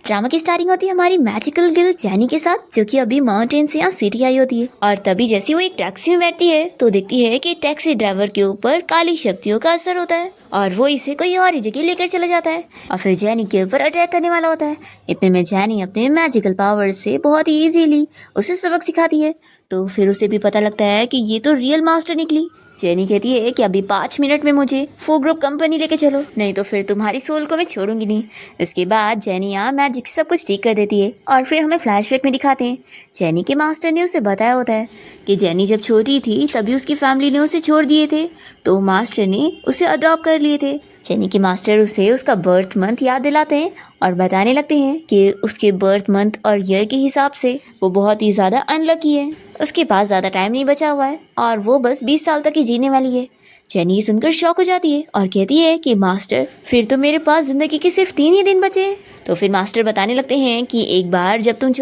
Drama की starting होती है हमारी मैजिकल गर्ल जेनी के साथ, जो कि अभी माउंटेन से यहाँ सिटी आई होती है। और तभी जैसे वो एक टैक्सी में बैठती है तो देखती है कि टैक्सी ड्राइवर के ऊपर काली शक्तियों का असर होता है और वो इसे कोई और ही जगह लेकर चला जाता है और फिर जेनी के ऊपर अटैक करने वाला होता है। इतने में जेनी अपने मैजिकल पावर से बहुत ही इजीली उसे सबक सिखाती है। तो फिर उसे भी पता लगता है कि ये तो रियल मास्टर निकली। जेनी कहती है कि अभी 5 मिनट में मुझे फो ग्रुप कंपनी लेके चलो, नहीं तो फिर तुम्हारी सोल को मैं छोड़ूंगी नहीं। इसके बाद जेनी यहाँ मैजिक सब कुछ ठीक कर देती है और फिर हमें फ्लैशबैक में दिखाते हैं जेनी के मास्टर ने उसे बताया होता है कि जेनी जब छोटी थी तभी उसकी फैमिली ने उसे छोड़ दिए थे, तो मास्टर ने उसे अडॉप्ट कर लिए थे। जेनी के मास्टर उसे उसका बर्थ मंथ याद दिलाते हैं और बताने लगते हैं कि उसके बर्थ मंथ और ईयर के हिसाब से वो बहुत ही ज़्यादा अनलकी है, उसके पास ज़्यादा टाइम नहीं बचा हुआ है और वो बस 20 साल तक ही जीने वाली है। जेनी ये सुनकर शॉक हो जाती है और कहती है कि मास्टर फिर तो मेरे पास ज़िंदगी के सिर्फ 3 ही दिन बचे हैं। तो फिर मास्टर बताने लगते हैं कि एक बार जब तुम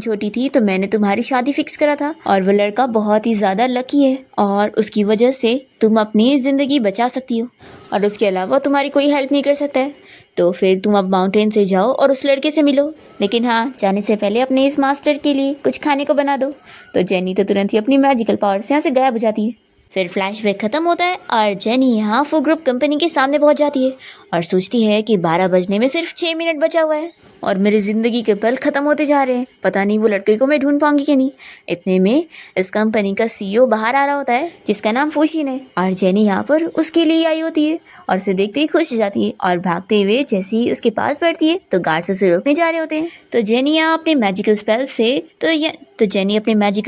छोटी थी तो मैंने तुम्हारी शादी फिक्स करा था और वो लड़का बहुत ही ज़्यादा लकी है और उसकी वजह से तुम अपनी ज़िंदगी बचा सकती हो और उसके अलावा तुम्हारी कोई हेल्प नहीं कर सकता है। तो फिर तुम अब माउंटेन से जाओ और उस लड़के से मिलो, लेकिन हाँ, जाने से पहले अपने इस मास्टर के लिए कुछ खाने को बना दो। तो जेनी तो तुरंत ही अपनी मैजिकल पावर से यहाँ से गायब हो जाती है। फिर फ्लैशबैक खत्म होता है और जेनी यहाँ फो ग्रुप कंपनी के सामने पहुँच जाती है और सोचती है कि 12 बजने में सिर्फ 6 मिनट बचा हुआ है और मेरी ज़िंदगी के पल ख़त्म होते जा रहे हैं, पता नहीं वो लड़के को मैं ढूंढ पाऊंगी कि नहीं। इतने में इस कंपनी का सीईओ बाहर आ रहा होता है जिसका नाम फुशिन है और जेनी यहाँ पर उसके लिए आई होती है और उसे देखते ही खुश हो जाती है और भागते हुए जैसे ही उसके पास बैठती है तो गार्ड्स उसे रोकने जा रहे होते हैं। तो जेनी यहाँ अपने मैजिकल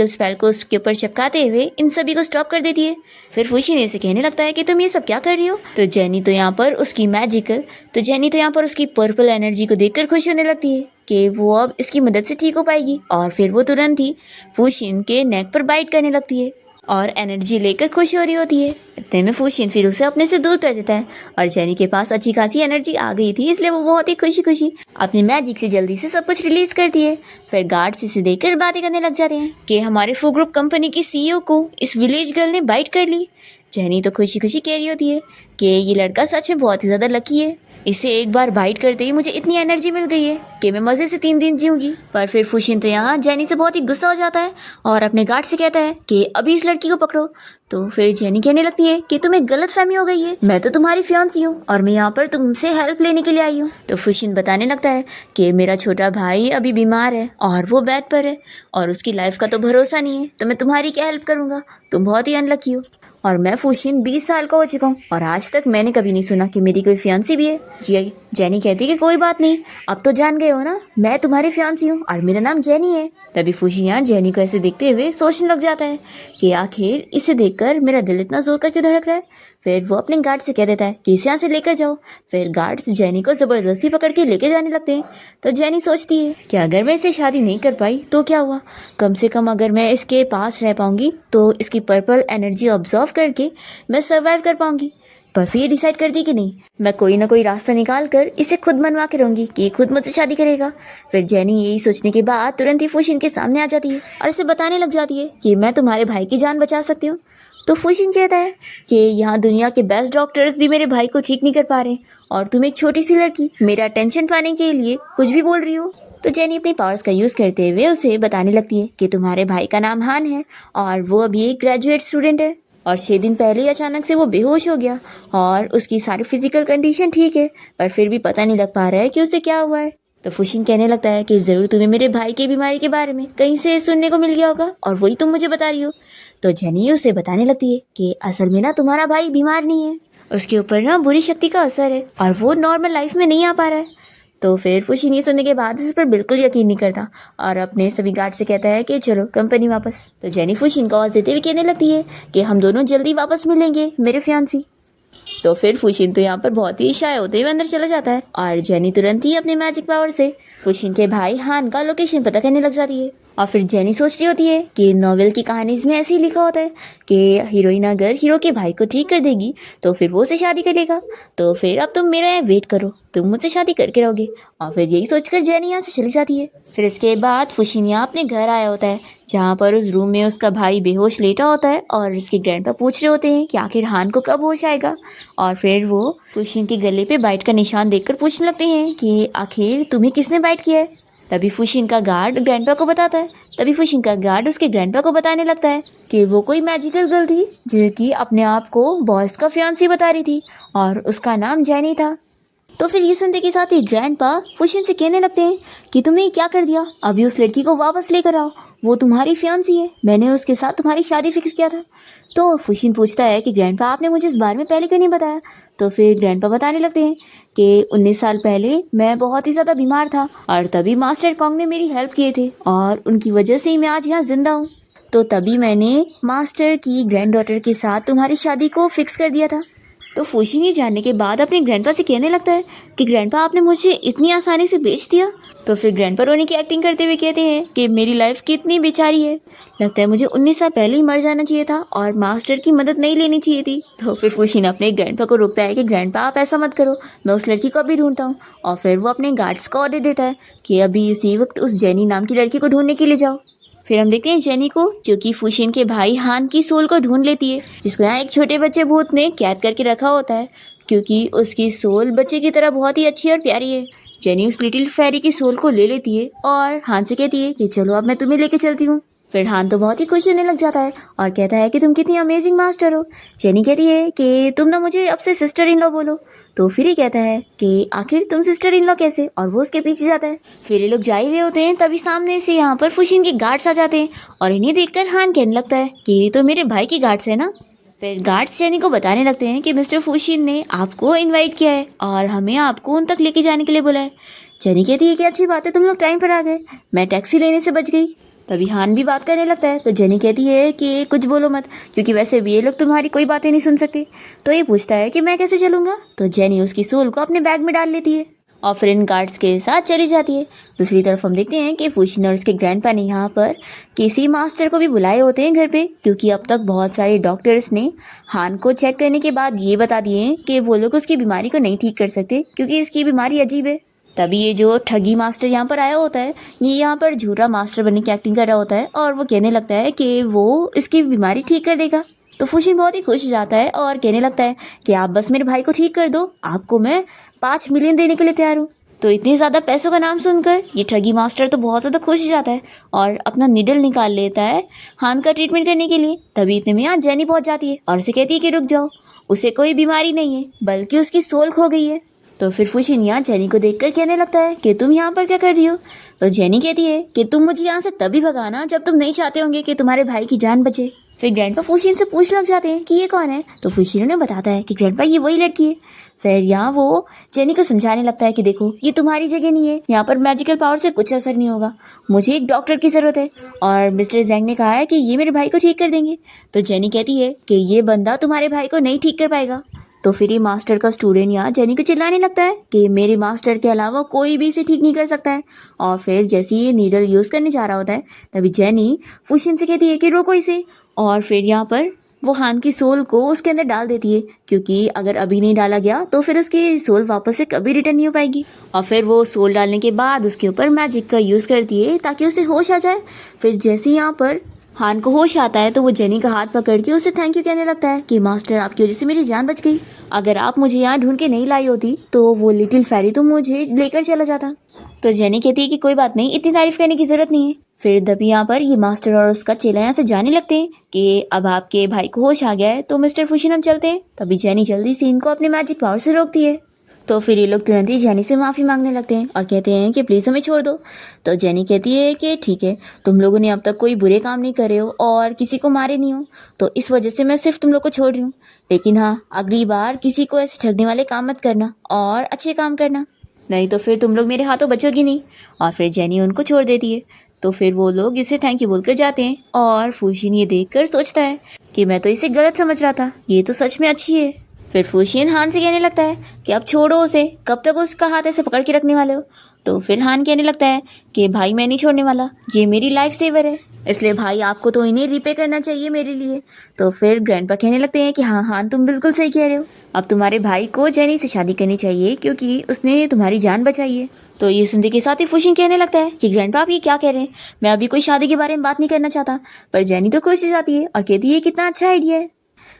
स्पेल को उसके ऊपर चिपकाते हुए इन सभी को स्टॉप कर देती है। फिर फुशिन इसे कहने लगता है कि तुम ये सब क्या कर रही हो। तो जेनी तो यहाँ पर उसकी पर्पल एनर्जी को देखकर खुश होने लगती है कि वो अब इसकी मदद से ठीक हो पाएगी और फिर वो तुरंत ही फुशिन के नेक पर बाइट करने लगती है और एनर्जी लेकर खुश हो रही होती है। इतने में फुशिन फिर उसे अपने से दूर कर देता है और जेनी के पास अच्छी खासी एनर्जी आ गई थी, इसलिए वो बहुत ही खुशी अपनी मैजिक से जल्दी से सब कुछ रिलीज करती है। फिर गार्ड्स इसे देखकर बातें करने लग जाते हैं कि हमारे फो ग्रुप कंपनी की सीईओ को इस विलेज गर्ल ने बाइट कर ली। जेनी तो खुशी कह रही होती है कि ये लड़का सच में बहुत ही ज़्यादा लकी है, इसे एक बार बाइट करते ही मुझे इतनी एनर्जी मिल गई है कि मैं मज़े से 3 दिन जीऊँगी। पर फिर फुशिन तो यहाँ जेनी से बहुत ही गुस्सा हो जाता है और अपने गार्ड से कहता है कि अभी इस लड़की को पकड़ो। तो फिर जेनी कहने लगती है कि तुम्हें गलतफहमी हो गई है, मैं तो तुम्हारी फियांसी हूँ और मैं यहाँ पर तुमसे हेल्प लेने के लिए आई हूँ। तो फुशिन बताने लगता है कि मेरा छोटा भाई अभी बीमार है और वो बेड पर है और उसकी लाइफ का तो भरोसा नहीं है, तो मैं तुम्हारी क्या हेल्प करूँगा, तुम बहुत ही अनलकी हो। और मैं फुशिन 20 साल का हो चुका हूँ और आज तक मैंने कभी नहीं सुना कि मेरी कोई फियांसी भी है। जेनी कहती कि कोई बात नहीं, अब तो जान गए हो ना, मैं तुम्हारी फियांसी हूँ और मेरा नाम जेनी है। तभी फुशिन यहाँ जेनी को ऐसे देखते हुए सोचने लग जाता है कि आखिर इसे देखकर मेरा दिल इतना जोर का क्यों धड़क रहा है। फिर वो अपने गार्ड से कह देता है कि इसे यहाँ से लेकर जाओ। फिर गार्ड्स जेनी को ज़बरदस्ती पकड़ के लेके जाने लगते हैं। तो जेनी सोचती है कि अगर मैं इसे शादी नहीं कर पाई तो क्या हुआ, कम से कम अगर मैं इसके पास रह पाऊंगी तो इसकी पर्पल एनर्जी ऑब्जर्व करके मैं सर्वाइव कर पाऊंगी। पर फिर डिसाइड कर दी कि नहीं, मैं कोई ना कोई रास्ता निकाल कर इसे खुद मनवा के रहूंगी कि ये खुद मुझसे शादी करेगा। फिर जेनी यही सोचने के बाद तुरंत ही फुशिन के सामने आ जाती है और इसे बताने लग जाती है कि मैं तुम्हारे भाई की जान बचा सकती हूँ। तो फुशिन कहता है कि यहाँ दुनिया के बेस्ट डॉक्टर्स भी मेरे भाई को ठीक नहीं कर पा रहे और तुम एक छोटी सी लड़की मेरा अटेंशन पाने के लिए कुछ भी बोल रही हो। तो जेनी अपनी पावर्स का यूज़ करते हुए उसे बताने लगती है कि तुम्हारे भाई का नाम हान है और वो अभी एक ग्रेजुएट स्टूडेंट है और 6 दिन पहले ही अचानक से वो बेहोश हो गया और उसकी सारी फिजिकल कंडीशन ठीक है, पर फिर भी पता नहीं लग पा रहा है कि उसे क्या हुआ है। तो फुशिन कहने लगता है कि ज़रूर तुम्हें मेरे भाई की बीमारी के बारे में कहीं से सुनने को मिल गया होगा और वही तुम मुझे बता रही हो। तो जेनी उसे बताने लगती है कि असल में ना तुम्हारा भाई बीमार नहीं है, उसके ऊपर ना बुरी शक्ति का असर है और वो नॉर्मल लाइफ में नहीं आ पा रहा है। तो फिर फुशिन ये सुनने के बाद उस पर बिल्कुल यकीन नहीं करता और अपने सभी गार्ड से कहता है कि चलो कंपनी वापस। तो जेनी फुशिन को आवाज़ देते हुए कहने लगती है कि हम दोनों जल्दी वापस मिलेंगे मेरे फियांसी। तो फिर फुशिन तो यहाँ पर बहुत ही शाय होते हुए अंदर चला जाता है और जेनी तुरंत ही अपने मैजिक पावर से फुशिन के भाई हान का लोकेशन पता करने लग जाती है। और फिर जेनी सोच रही होती है कि नॉवेल की कहानीज में ऐसे ही लिखा होता है कि हीरोइन अगर हीरो के भाई को ठीक कर देगी तो फिर वो उसे शादी कर लेगा, तो फिर अब तुम मेरा यहाँ वेट करो, तुम मुझसे शादी करके रहोगे। और फिर यही सोचकर जेनी यहाँ से चली जाती है। फिर इसके बाद फुशिन यहाँ अपने घर आया होता है जहाँ पर उस रूम में उसका भाई बेहोश लेटा होता है और उसके ग्रैंडपा पूछ रहे होते हैं कि आखिर हान को कब होश आएगा। और फिर वो फुशिन के गले पे बाइट का निशान देखकर पूछने लगते हैं कि आखिर तुम्हें किसने बाइट किया है। तभी फुशिन का गार्ड ग्रैंडपा को बताता है। तभी फुशिन का गार्ड उसके ग्रैंडपा को बताने लगता है कि वो कोई मैजिकल गर्ल थी जो कि अपने आप को बॉस का फियांसी बता रही थी और उसका नाम जेनी था। तो फिर ये सुनते के साथ ही ग्रैंडपा फुशिन से कहने लगते हैं कि तुमने ये क्या कर दिया, अभी उस लड़की को वापस लेकर आओ, वो तुम्हारी फियांसी है, मैंने उसके साथ तुम्हारी शादी फिक्स किया था। तो फुशिन पूछता है कि ग्रैंडपा आपने मुझे इस बारे में पहले क्यों नहीं बताया। तो फिर ग्रैंडपा बताने लगते हैं कि 19 साल पहले मैं बहुत ही ज़्यादा बीमार था और तभी मास्टर कॉन्ग ने मेरी हेल्प किए थे और उनकी वजह से ही मैं आज यहाँ जिंदा हूँ। तो तभी मैंने मास्टर की ग्रैंड डॉटर के साथ तुम्हारी शादी को फिक्स कर दिया था। तो फुशिन ये जानने के बाद अपने ग्रैंडपा से कहने लगता है कि ग्रैंडपा आपने मुझे इतनी आसानी से बेच दिया। तो फिर ग्रैंडपा रोने की एक्टिंग करते हुए कहते हैं कि मेरी लाइफ कितनी बेचारी है, लगता है मुझे 19 साल पहले ही मर जाना चाहिए था और मास्टर की मदद नहीं लेनी चाहिए थी। तो फिर फुशिन अपने ग्रैंडपा को रोकता है कि ग्रैंडपा आप ऐसा मत करो, मैं उस लड़की को अभी ढूंढता हूँ। और फिर वो अपने गार्ड्स को ऑर्डर देता है कि अभी इसी वक्त उस जेनी नाम की लड़की को ढूंढने के लिए जाओ। फिर हम देखते हैं जेनी को जो कि फुशिन के भाई हान की सोल को ढूंढ लेती है, जिसको यहाँ एक छोटे बच्चे भूत ने कैद करके रखा होता है क्योंकि उसकी सोल बच्चे की तरह बहुत ही अच्छी और प्यारी है। जेनी उस लिटिल फेरी की सोल को ले लेती है और हान से कहती है कि चलो अब मैं तुम्हें लेके चलती हूँ। फिर हान तो बहुत ही खुश होने लग जाता है और कहता है कि तुम कितनी अमेजिंग मास्टर हो। जेनी कहती है कि तुम ना मुझे अब से सिस्टर इन लॉ बोलो। तो फिर ही कहता है कि आखिर तुम सिस्टर इन लॉ कैसे, और वो उसके पीछे जाता है। फिर ये लोग जा ही रहे होते हैं तभी सामने से यहाँ पर फुशिन के गार्ड्स आ जाते हैं और इन्हें देखकर हान कहने लगता है कि ये तो मेरे भाई की गार्ड्स है ना। फिर गार्ड्स जेनी को बताने लगते हैं कि मिस्टर फुशिन ने आपको इनवाइट किया है और हमें आपको उन तक लेके जाने के लिए बोला है। जेनी कहती है कि अच्छी बात है, तुम लोग टाइम पर आ गए, मैं टैक्सी लेने से बच गई। तभी हान भी बात करने लगता है तो जेनी कहती है कि कुछ बोलो मत, क्योंकि वैसे भी ये लोग तुम्हारी कोई बातें नहीं सुन सकते। तो ये पूछता है कि मैं कैसे चलूँगा। तो जेनी उसकी सोल को अपने बैग में डाल लेती है और फिर इन गार्ड्स के साथ चली जाती है। दूसरी तरफ हम देखते हैं कि फुशिन और उसके ग्रैंडपा ने यहाँ पर किसी मास्टर को भी बुलाए होते हैं घर पे, क्योंकि अब तक बहुत सारे डॉक्टर्स ने हान को चेक करने के बाद ये बता दिए हैं कि वो लोग उसकी बीमारी को नहीं ठीक कर सकते क्योंकि इसकी बीमारी अजीब है। तभी ये जो ठगी मास्टर यहाँ पर आया होता है, ये यहाँ पर झूठा मास्टर बनने की एक्टिंग कर रहा होता है और वो कहने लगता है कि वो इसकी बीमारी ठीक कर देगा। तो फुशिन बहुत ही खुश हो जाता है और कहने लगता है कि आप बस मेरे भाई को ठीक कर दो, आपको मैं 5 मिलियन देने के लिए तैयार हूँ। तो इतने ज़्यादा पैसों का नाम सुनकर ये ठगी मास्टर तो बहुत ज़्यादा खुश हो जाता है और अपना निडल निकाल लेता है हान का ट्रीटमेंट करने के लिए। तभी इतने में यहाँ जेनी पहुँच जाती है और उसे कहती है कि रुक जाओ, उसे कोई बीमारी नहीं है बल्कि उसकी सोल खो गई है। तो फिर फुशिन यहाँ जेनी को देखकर कहने लगता है कि तुम यहाँ पर क्या कर रही हो। तो जेनी कहती है कि तुम मुझे यहाँ से तभी भगाना जब तुम नहीं चाहते होंगे कि तुम्हारे भाई की जान बचे। फिर ग्रैंडपा फुशिन से पूछ लग जाते हैं कि ये कौन है। तो फुशिन उन्हें बताता है कि ग्रैंडपा ये वही लड़की है। फिर यहाँ वो जेनी को समझाने लगता है कि देखो ये तुम्हारी जगह नहीं है, यहाँ पर मैजिकल पावर से कुछ असर नहीं होगा, मुझे एक डॉक्टर की ज़रूरत है और मिस्टर जैंग ने कहा है कि ये मेरे भाई को ठीक कर देंगे। तो जेनी कहती है कि ये बंदा तुम्हारे भाई को नहीं ठीक कर पाएगा। तो फिर ये मास्टर का स्टूडेंट यहाँ जेनी को चिल्लाने लगता है कि मेरे मास्टर के अलावा कोई भी इसे ठीक नहीं कर सकता है। और फिर जैसे ये नीडल यूज़ करने जा रहा होता है तभी जेनी फुशिन से कहती है कि रोको इसे। और फिर यहाँ पर वो हान की सोल को उसके अंदर डाल देती है, क्योंकि अगर अभी नहीं डाला गया तो फिर उसकी सोल वापस से कभी रिटर्न नहीं हो पाएगी। और फिर वो सोल डालने के बाद उसके ऊपर मैजिक का यूज़ करती है ताकि उसे होश आ जाए। फिर जैसे यहाँ पर हान को होश आता है तो वो जेनी का हाथ पकड़ के उसे थैंक यू कहने लगता है कि मास्टर आपकी वजह से मेरी जान बच गई, अगर आप मुझे यहाँ ढूंढ के नहीं लाई होती तो वो लिटिल फेरी तो मुझे लेकर चला जाता। तो जेनी कहती है कि कोई बात नहीं, इतनी तारीफ करने की जरूरत नहीं है। फिर तभी यहाँ पर ये मास्टर और उसका चेला यहाँ से जाने लगते हैं कि अब आपके भाई को होश आ गया है तो मिस्टर फुशिन हम चलते हैं। तभी जेनी जल्दी से इनको अपने मैजिक पावर से रोकती है। तो फिर ये लोग तुरंत ही जेनी से माफ़ी मांगने लगते हैं और कहते हैं कि प्लीज़ हमें छोड़ दो। तो जेनी कहती है कि ठीक है, तुम लोगों ने अब तक कोई बुरे काम नहीं करे हो और किसी को मारे नहीं हो, तो इस वजह से मैं सिर्फ तुम लोग को छोड़ रही हूँ। लेकिन हाँ, अगली बार किसी को ऐसे ठगने वाले काम मत करना और अच्छे काम करना, नहीं तो फिर तुम लोग मेरे हाथों बचोगी नहीं। और फिर जेनी उनको छोड़ देती है। तो फिर वो लोग इसे थैंक यू बोलकर जाते हैं और फुशिन ये देखकर सोचता है कि मैं तो इसे गलत समझ रहा था, ये तो सच में अच्छी है। फिर फूशियन हान से कहने लगता है कि अब छोड़ो उसे, कब तक उसका हाथ ऐसे पकड़ के रखने वाले हो। तो फिर हान कहने लगता है कि भाई मैं नहीं छोड़ने वाला, ये मेरी लाइफ सेवर है, इसलिए भाई आपको तो इन्हें रिपे करना चाहिए मेरे लिए। तो फिर ग्रैंडपा कहने लगते हैं कि हाँ हान तुम बिल्कुल सही कह रहे हो, अब तुम्हारे भाई को जेनी से शादी करनी चाहिए क्योंकि उसने तुम्हारी जान बचाई है। तो ये सुनने के साथ ही फूशियन कहने लगता है कि ग्रैंडपा आप ये क्या कह रहे हैं, मैं अभी कोई शादी के बारे में बात नहीं करना चाहता। पर जेनी तो खुश हो जाती है और कहती है कितना अच्छा आइडिया है।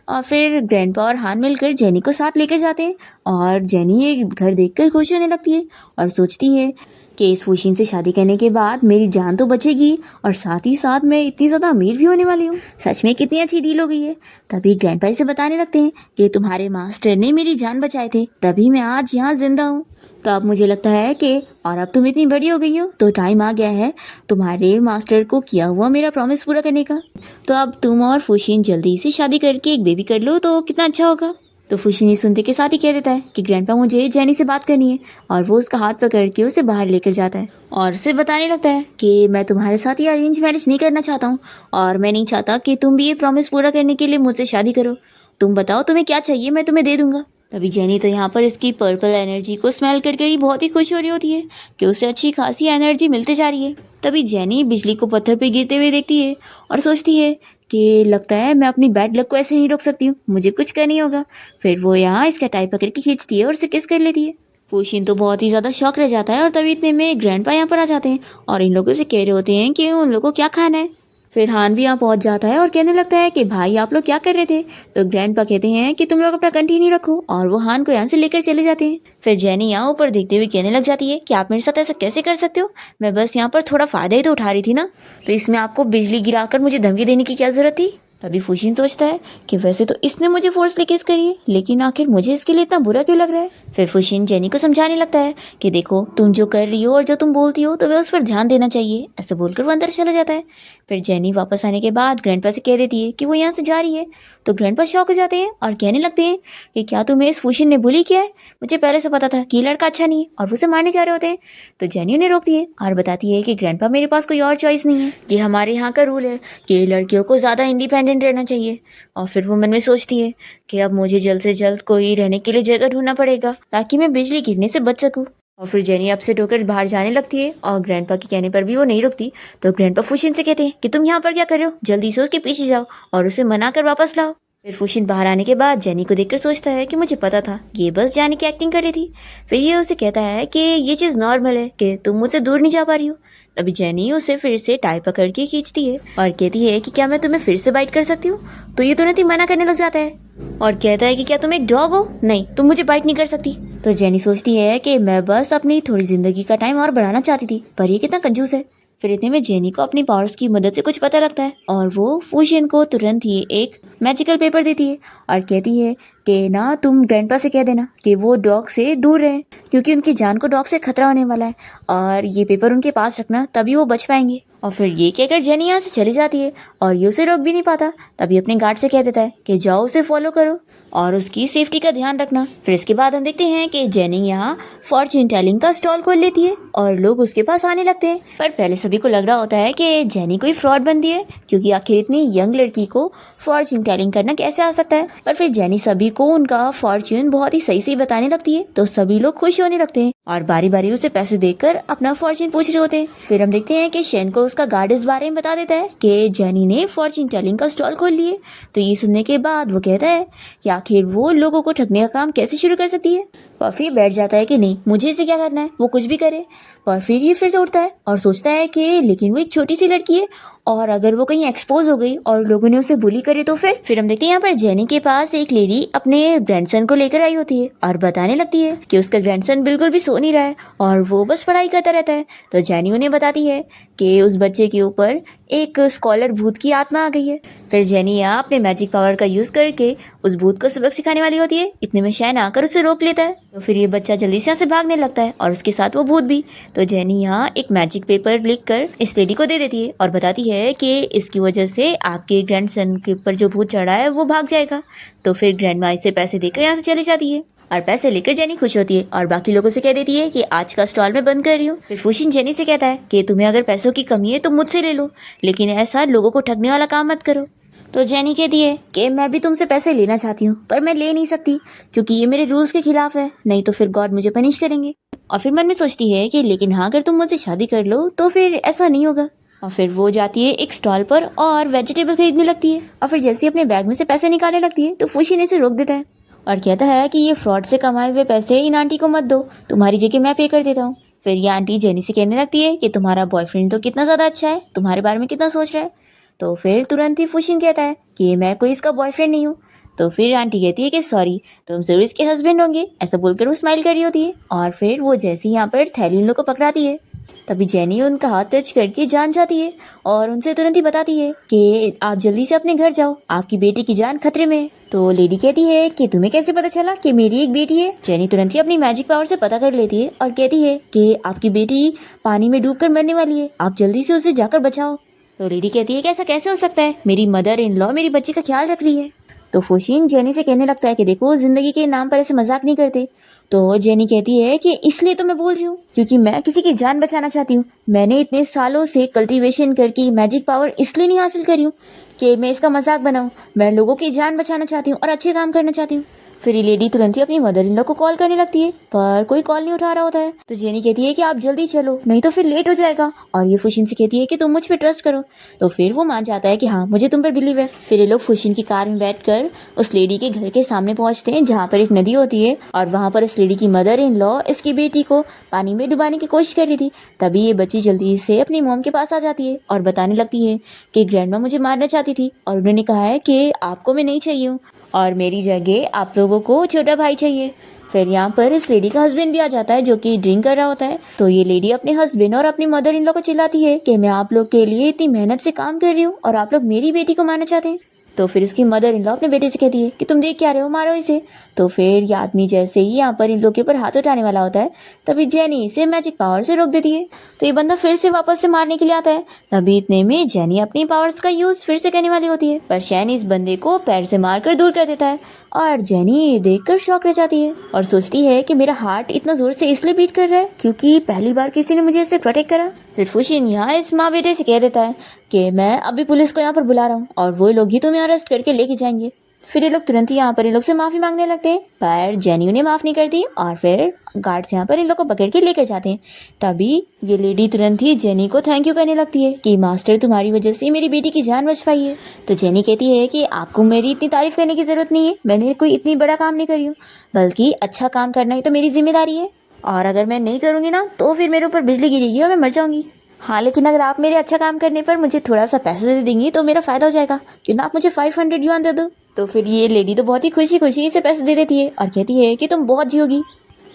और फिर ग्रैंडपा और हान मिलकर जेनी को साथ लेकर जाते हैं और जेनी ये घर देखकर खुश होने लगती है और सोचती है कि इस फूशियन से शादी करने के बाद मेरी जान तो बचेगी और साथ ही साथ मैं इतनी ज़्यादा अमीर भी होने वाली हूँ, सच में कितनी अच्छी डील हो गई है। तभी ग्रैंडपा इसे बताने लगते हैं कि तुम्हारे मास्टर ने मेरी जान बचाए थे, तभी मैं आज यहाँ जिंदा हूँ। तो अब मुझे लगता है कि और अब तुम इतनी बड़ी हो गई हो तो टाइम आ गया है तुम्हारे मास्टर को किया हुआ मेरा प्रॉमिस पूरा करने का। तो अब तुम और फूशियन जल्दी से शादी करके एक बेबी कर लो तो कितना अच्छा होगा। तो फूशियन सुनते के साथ ही कह देता है कि ग्रैंडपा मुझे जेनी से बात करनी है और वो उसका हाथ पकड़ के उसे बाहर लेकर जाता है और उसे बताने लगता है कि मैं तुम्हारे साथ ये अरेंज मैरिज नहीं करना चाहता हूँ और मैं नहीं चाहता कि तुम भी ये प्रॉमिस पूरा करने के लिए मुझसे शादी करो। तुम बताओ तुम्हें क्या चाहिए, मैं तुम्हें दे दूंगा। तभी जेनी तो यहाँ पर इसकी पर्पल एनर्जी को स्मेल करके ही बहुत ही खुश हो रही होती है कि उसे अच्छी खासी एनर्जी मिलती जा रही है। तभी जेनी बिजली को पत्थर पे गिरते हुए देखती है और सोचती है कि लगता है मैं अपनी बैड लक को ऐसे नहीं रोक सकती हूँ, मुझे कुछ करना ही होगा। फिर वो यहाँ इसका टाई पकड़ के खींचती है और उसे किस कर लेती है। फूशियन तो बहुत ही ज़्यादा शॉक रह जाता है और तभी इतने में ग्रैंडपा यहाँ पर आ जाते हैं और इन लोगों से कह रहे होते हैं कि उन लोगों को क्या खाना है। फिर हान भी यहाँ पहुँच जाता है और कहने लगता है कि भाई आप लोग क्या कर रहे थे। तो ग्रैंडपा कहते हैं कि तुम लोग अपना कंटिन्यू रखो और वो हान को यहाँ से लेकर चले जाते हैं। फिर जेनी यहाँ ऊपर देखते हुए कहने लग जाती है कि आप मेरे साथ ऐसा कैसे कर सकते हो, मैं बस यहाँ पर थोड़ा फ़ायदा ही तो उठा रही थी ना, तो इसमें आपको बिजली गिराकर मुझे धमकी देने की क्या ज़रूरत थी। तभी फूशियन सोचता है कि वैसे तो इसने मुझे फोर्सली किस करी है, लेकिन आखिर मुझे इसके लिए इतना बुरा क्यों लग रहा है। फिर फूशियन जेनी को समझाने लगता है कि देखो तुम जो कर रही हो और जो तुम बोलती हो तो वह उस पर ध्यान देना चाहिए, ऐसे बोलकर वो अंदर चला जाता है। फिर जेनी वापस आने के बाद ग्रैंडपा से कह देती है कि वो यहाँ से जा रही है। तो ग्रैंडपा शॉक हो जाते हैं और कहने लगते हैं कि क्या तुम्हें इस फूशियन ने बुली किया है, मुझे पहले से पता था कि ये लड़का अच्छा नहीं है और वो उसे मारने जा रहे होते हैं। तो जेनी उन्हें रोकती है और बताती है कि ग्रैंडपा मेरे पास कोई और चॉइस नहीं है, ये हमारे यहाँ का रूल है कि लड़कियों को ज़्यादा इंडिपेंडेंट रहना चाहिए। और फिर वो मन में सोचती है कि अब मुझे जल्द से जल्द कोई रहने के लिए जगह ढूंढना पड़ेगा ताकि मैं बिजली गिरने से बच सकूं। और फिर जेनी अपसेट होकर बाहर जाने लगती है और ग्रैंडपा के कहने पर भी वो नहीं रुकती। तो ग्रैंडपा फूशियन से कहते हैं कि तुम यहाँ पर क्या कर रहे हो, जल्दी से उसके पीछे जाओ और उसे मना कर वापस लाओ। फिर फूशियन बाहर आने के बाद जेनी को देखकर सोचता है कि मुझे पता था ये बस जाने की एक्टिंग कर रही थी। फिर ये उसे कहता है कि ये चीज़ नॉर्मल है कि तुम मुझसे दूर नहीं जा पा रही हो। अभी जेनी उसे फिर से टाई पकड़ के खींचती है और कहती है कि क्या मैं तुम्हें फिर से बाइट कर सकती हूँ। तो ये तुरंत ही मना करने लग जाता है और कहता है कि क्या तुम एक डॉग हो, नहीं तुम मुझे बाइट नहीं कर सकती। तो जेनी सोचती है कि मैं बस अपनी थोड़ी जिंदगी का टाइम और बढ़ाना चाहती थी, पर ये कितना कंजूस है। फिर इतने में जेनी को अपनी पावर्स की मदद से कुछ पता लगता है और वो फूशियन को तुरंत ही एक मैजिकल पेपर देती है और कहती है कि ना तुम ग्रैंडपा से कह देना कि वो डॉग से दूर रहे क्योंकि उनकी जान को डॉग से खतरा होने वाला है और ये पेपर उनके पास रखना, तभी वो बच पाएंगे। और फिर ये कहकर जेनी यहाँ से चली जाती है और ये उसे रोक भी नहीं पाता। तभी अपने गार्ड से कह देता है कि जाओ उसे फॉलो करो और उसकी सेफ्टी का ध्यान रखना। फिर इसके बाद हम देखते हैं कि जेनी यहाँ फॉर्च्यून टेलिंग का स्टॉल खोल लेती है और लोग उसके पास आने लगते हैं। पर पहले सभी को लग रहा होता है कि जेनी कोई फ्रॉड बनती है क्योंकि आखिर इतनी यंग लड़की को फॉर्च्यून टेलिंग करना कैसे आ सकता है। पर फिर जेनी सभी को उनका फॉर्च्यून बहुत ही सही बताने लगती है तो सभी लोग खुश होने लगते हैं और बारी बारी उसे पैसे देकर अपना फॉर्च्यून पूछ रहे होते हैं। फिर हम देखते हैं कि शेन को उसका गार्ड इस बारे में बता देता है कि जेनी ने फॉर्च्यून टेलिंग का स्टॉल खोल लिए। तो ये सुनने के बाद वो कहता है कि आखिर वो लोगों को ठगने का काम कैसे शुरू कर सकती है। पफी बैठ जाता है कि नहीं मुझे इसे क्या करना है, वो कुछ भी करे। पर फिर ये फिर से उठता है और सोचता है कि लेकिन वो एक छोटी सी लड़की है और अगर वो कहीं एक्सपोज हो गई और लोगों ने उसे बुली करे तो फिर हम देखते हैं यहाँ पर जेनी के पास एक लेडी अपने ग्रैंडसन को लेकर आई होती है और बताने लगती है कि उसका ग्रैंडसन बिल्कुल भी सो नहीं रहा है और वो बस पढ़ाई करता रहता है। तो जेनी उन्हें बताती है कि उस बच्चे के ऊपर एक स्कॉलर भूत की आत्मा आ गई है। फिर जेनी यहाँ अपने मैजिक पावर का यूज करके उस भूत को सबक सिखाने वाली होती है। इतने में शैन आकर उसे रोक लेता है तो फिर ये बच्चा जल्दी से यहाँ से भागने लगता है और उसके साथ वो भूत भी। तो जेनी यहाँ एक मैजिक पेपर लिख कर इस लेडी को दे देती है और बताती है कि इसकी वजह से आपके ग्रैंडसन के ऊपर जो भूत चढ़ा है वो भाग जाएगा। तो फिर ग्रैंडमा इसे पैसे देकर यहाँ से चली जाती है और पैसे लेकर जेनी खुश होती है और बाकी लोगों से कह देती है कि आज का स्टॉल मैं बंद कर रही हूँ। फिर फूशियन जेनी से कहता है कि तुम्हें अगर पैसों की कमी है तो मुझसे ले लो, लेकिन ऐसा लोगों को ठगने वाला काम मत करो। तो जेनी कहती है कि मैं भी तुमसे पैसे लेना चाहती हूँ पर मैं ले नहीं सकती क्योंकि ये मेरे रूल्स के खिलाफ है, नहीं तो फिर गॉड मुझे पनिश करेंगे। और फिर मन में सोचती है कि लेकिन हाँ अगर तुम मुझसे शादी कर लो तो फिर ऐसा नहीं होगा। और फिर वो जाती है एक स्टॉल पर और वेजिटेबल खरीदने लगती है। और फिर जैसे ही अपने बैग में से पैसे निकालने लगती है तो फुशी ने इसे रोक देता है और कहता है कि ये फ्रॉड से कमाए हुए पैसे इन आंटी को मत दो, तुम्हारी जगह मैं पे कर देता हूँ। फिर ये आंटी जेनी से कहने लगती है कि तुम्हारा बॉयफ्रेंड तो कितना ज़्यादा अच्छा है, तुम्हारे बारे में कितना सोच रहा है। तो फिर तुरंत ही फुशिन कहता है कि मैं कोई इसका बॉयफ्रेंड नहीं हूँ। तो फिर आंटी कहती है कि सॉरी तुम जरूर इसके हस्बैंड होंगे, ऐसा बोलकर वो स्माइल कर रही होती है। और फिर वो जैसे ही यहाँ पर थैली उन लोग को पकड़ाती है तभी जेनी उनका हाथ टच करके जान जाती है और उनसे तुरंत ही बताती है कि आप जल्दी से अपने घर जाओ, आपकी बेटी की जान खतरे में है। तो लेडी कहती है कि तुम्हें कैसे पता चला कि मेरी एक बेटी है। जेनी तुरंत ही अपनी मैजिक पावर से पता कर लेती है और कहती है कि आपकी बेटी पानी में डूबकर मरने वाली है, आप जल्दी से उसे जाकर बचाओ। तो लेडी कहती है कि ऐसा कैसे हो सकता है, मेरी मदर इन लॉ मेरी बच्ची का ख्याल रख रही है। तो फुशिन जेनी से कहने लगता है कि देखो जिंदगी के नाम पर ऐसे मजाक नहीं करते। तो जेनी कहती है कि इसलिए तो मैं बोल रही हूँ क्योंकि मैं किसी की जान बचाना चाहती हूँ। मैंने इतने सालों से कल्टीवेशन करके मैजिक पावर इसलिए नहीं हासिल करी हूँ कि मैं इसका मजाक बनाऊँ। मैं लोगों की जान बचाना चाहती हूँ और अच्छे काम करना चाहती हूँ। फिर ये लेडी तुरंत ही अपनी मदर इन लॉ को कॉल करने लगती है पर कोई कॉल नहीं उठा रहा होता है। तो जेनी कहती है कि आप जल्दी चलो नहीं तो फिर लेट हो जाएगा। और ये फुशिन से कहती है कि तुम मुझ पे ट्रस्ट करो। तो फिर वो मान जाता है कि हाँ मुझे तुम पर बिलीव है। फिर ये लोग फुशिन की कार में बैठकर उस लेडी के घर के सामने पहुंचते हैं जहाँ पर एक नदी होती है और वहाँ पर उस लेडी की मदर इन लॉ इसकी बेटी को पानी में डुबाने की कोशिश कर रही थी। तभी ये बच्ची जल्दी से अपनी मॉम के पास आ जाती है और बताने लगती है कि ग्रैंडमा मुझे मारना चाहती थी और उन्होंने कहा है कि आपको मैं नहीं चाहिए हूँ और मेरी जगह आप लोगों को छोटा भाई चाहिए। फिर यहाँ पर इस लेडी का हस्बैंड भी आ जाता है जो कि ड्रिंक कर रहा होता है। तो ये लेडी अपने हस्बैंड और अपनी मदर इन लॉ को चिल्लाती है कि मैं आप लोग के लिए इतनी मेहनत से काम कर रही हूँ और आप लोग मेरी बेटी को मारना चाहते हैं। तो फिर उसकी मदर इन लॉ अपने बेटे से कहती है कि तुम देख क्या रहे हो, मारो इसे। तो फिर ये आदमी जैसे ही यहाँ पर इन लोग के ऊपर हाथ उठाने वाला होता है तभी जेनी इसे मैजिक पावर से रोक देती है। तो ये बंदा फिर से वापस से मारने के लिए आता है। तभी इतने में जेनी अपनी पावर्स का यूज फिर से करने वाली होती है पर शैनी इस बंदे को पैर से मारकर दूर कर देता है और जेनी ये देखकर शॉक रह जाती है और सोचती है कि मेरा हार्ट इतना जोर से इसलिए बीट कर रहा है क्योंकि पहली बार किसी ने मुझे इससे प्रोटेक्ट करा। फिर फुशिन यहाँ इस माँ बेटे से कह देता है कि मैं अभी पुलिस को यहाँ पर बुला रहा हूँ और वो लोग ही तुम्हें अरेस्ट करके लेके जाएंगे। फिर ये लोग तुरंत ही यहाँ पर इन लोग से माफी मांगने लगते हैं पर जेनी उन्हें माफ नहीं करती और फिर गार्ड्स यहाँ पर इन लोग को पकड़ के लेकर जाते हैं। तभी ये लेडी तुरंत ही जेनी को थैंक यू करने लगती है कि मास्टर तुम्हारी वजह से मेरी बेटी की जान बच पाई है। तो जेनी कहती है कि आपको मेरी इतनी तारीफ करने की जरूरत नहीं है, मैंने कोई इतनी बड़ा काम नहीं करी हूँ, बल्कि अच्छा काम करना ही तो मेरी जिम्मेदारी है और अगर मैं नहीं करूँगी ना तो फिर मेरे ऊपर बिजली गिरेगी और मैं मर जाऊंगी। हाँ लेकिन अगर आप मेरे अच्छा काम करने पर मुझे थोड़ा सा पैसा दे देंगी तो मेरा फ़ायदा हो जाएगा, क्यों ना आप मुझे 500 युआन दे दो। तो फिर ये लेडी तो बहुत ही खुशी खुशी इसे पैसे दे देती है और कहती है कि तुम बहुत जियोगी।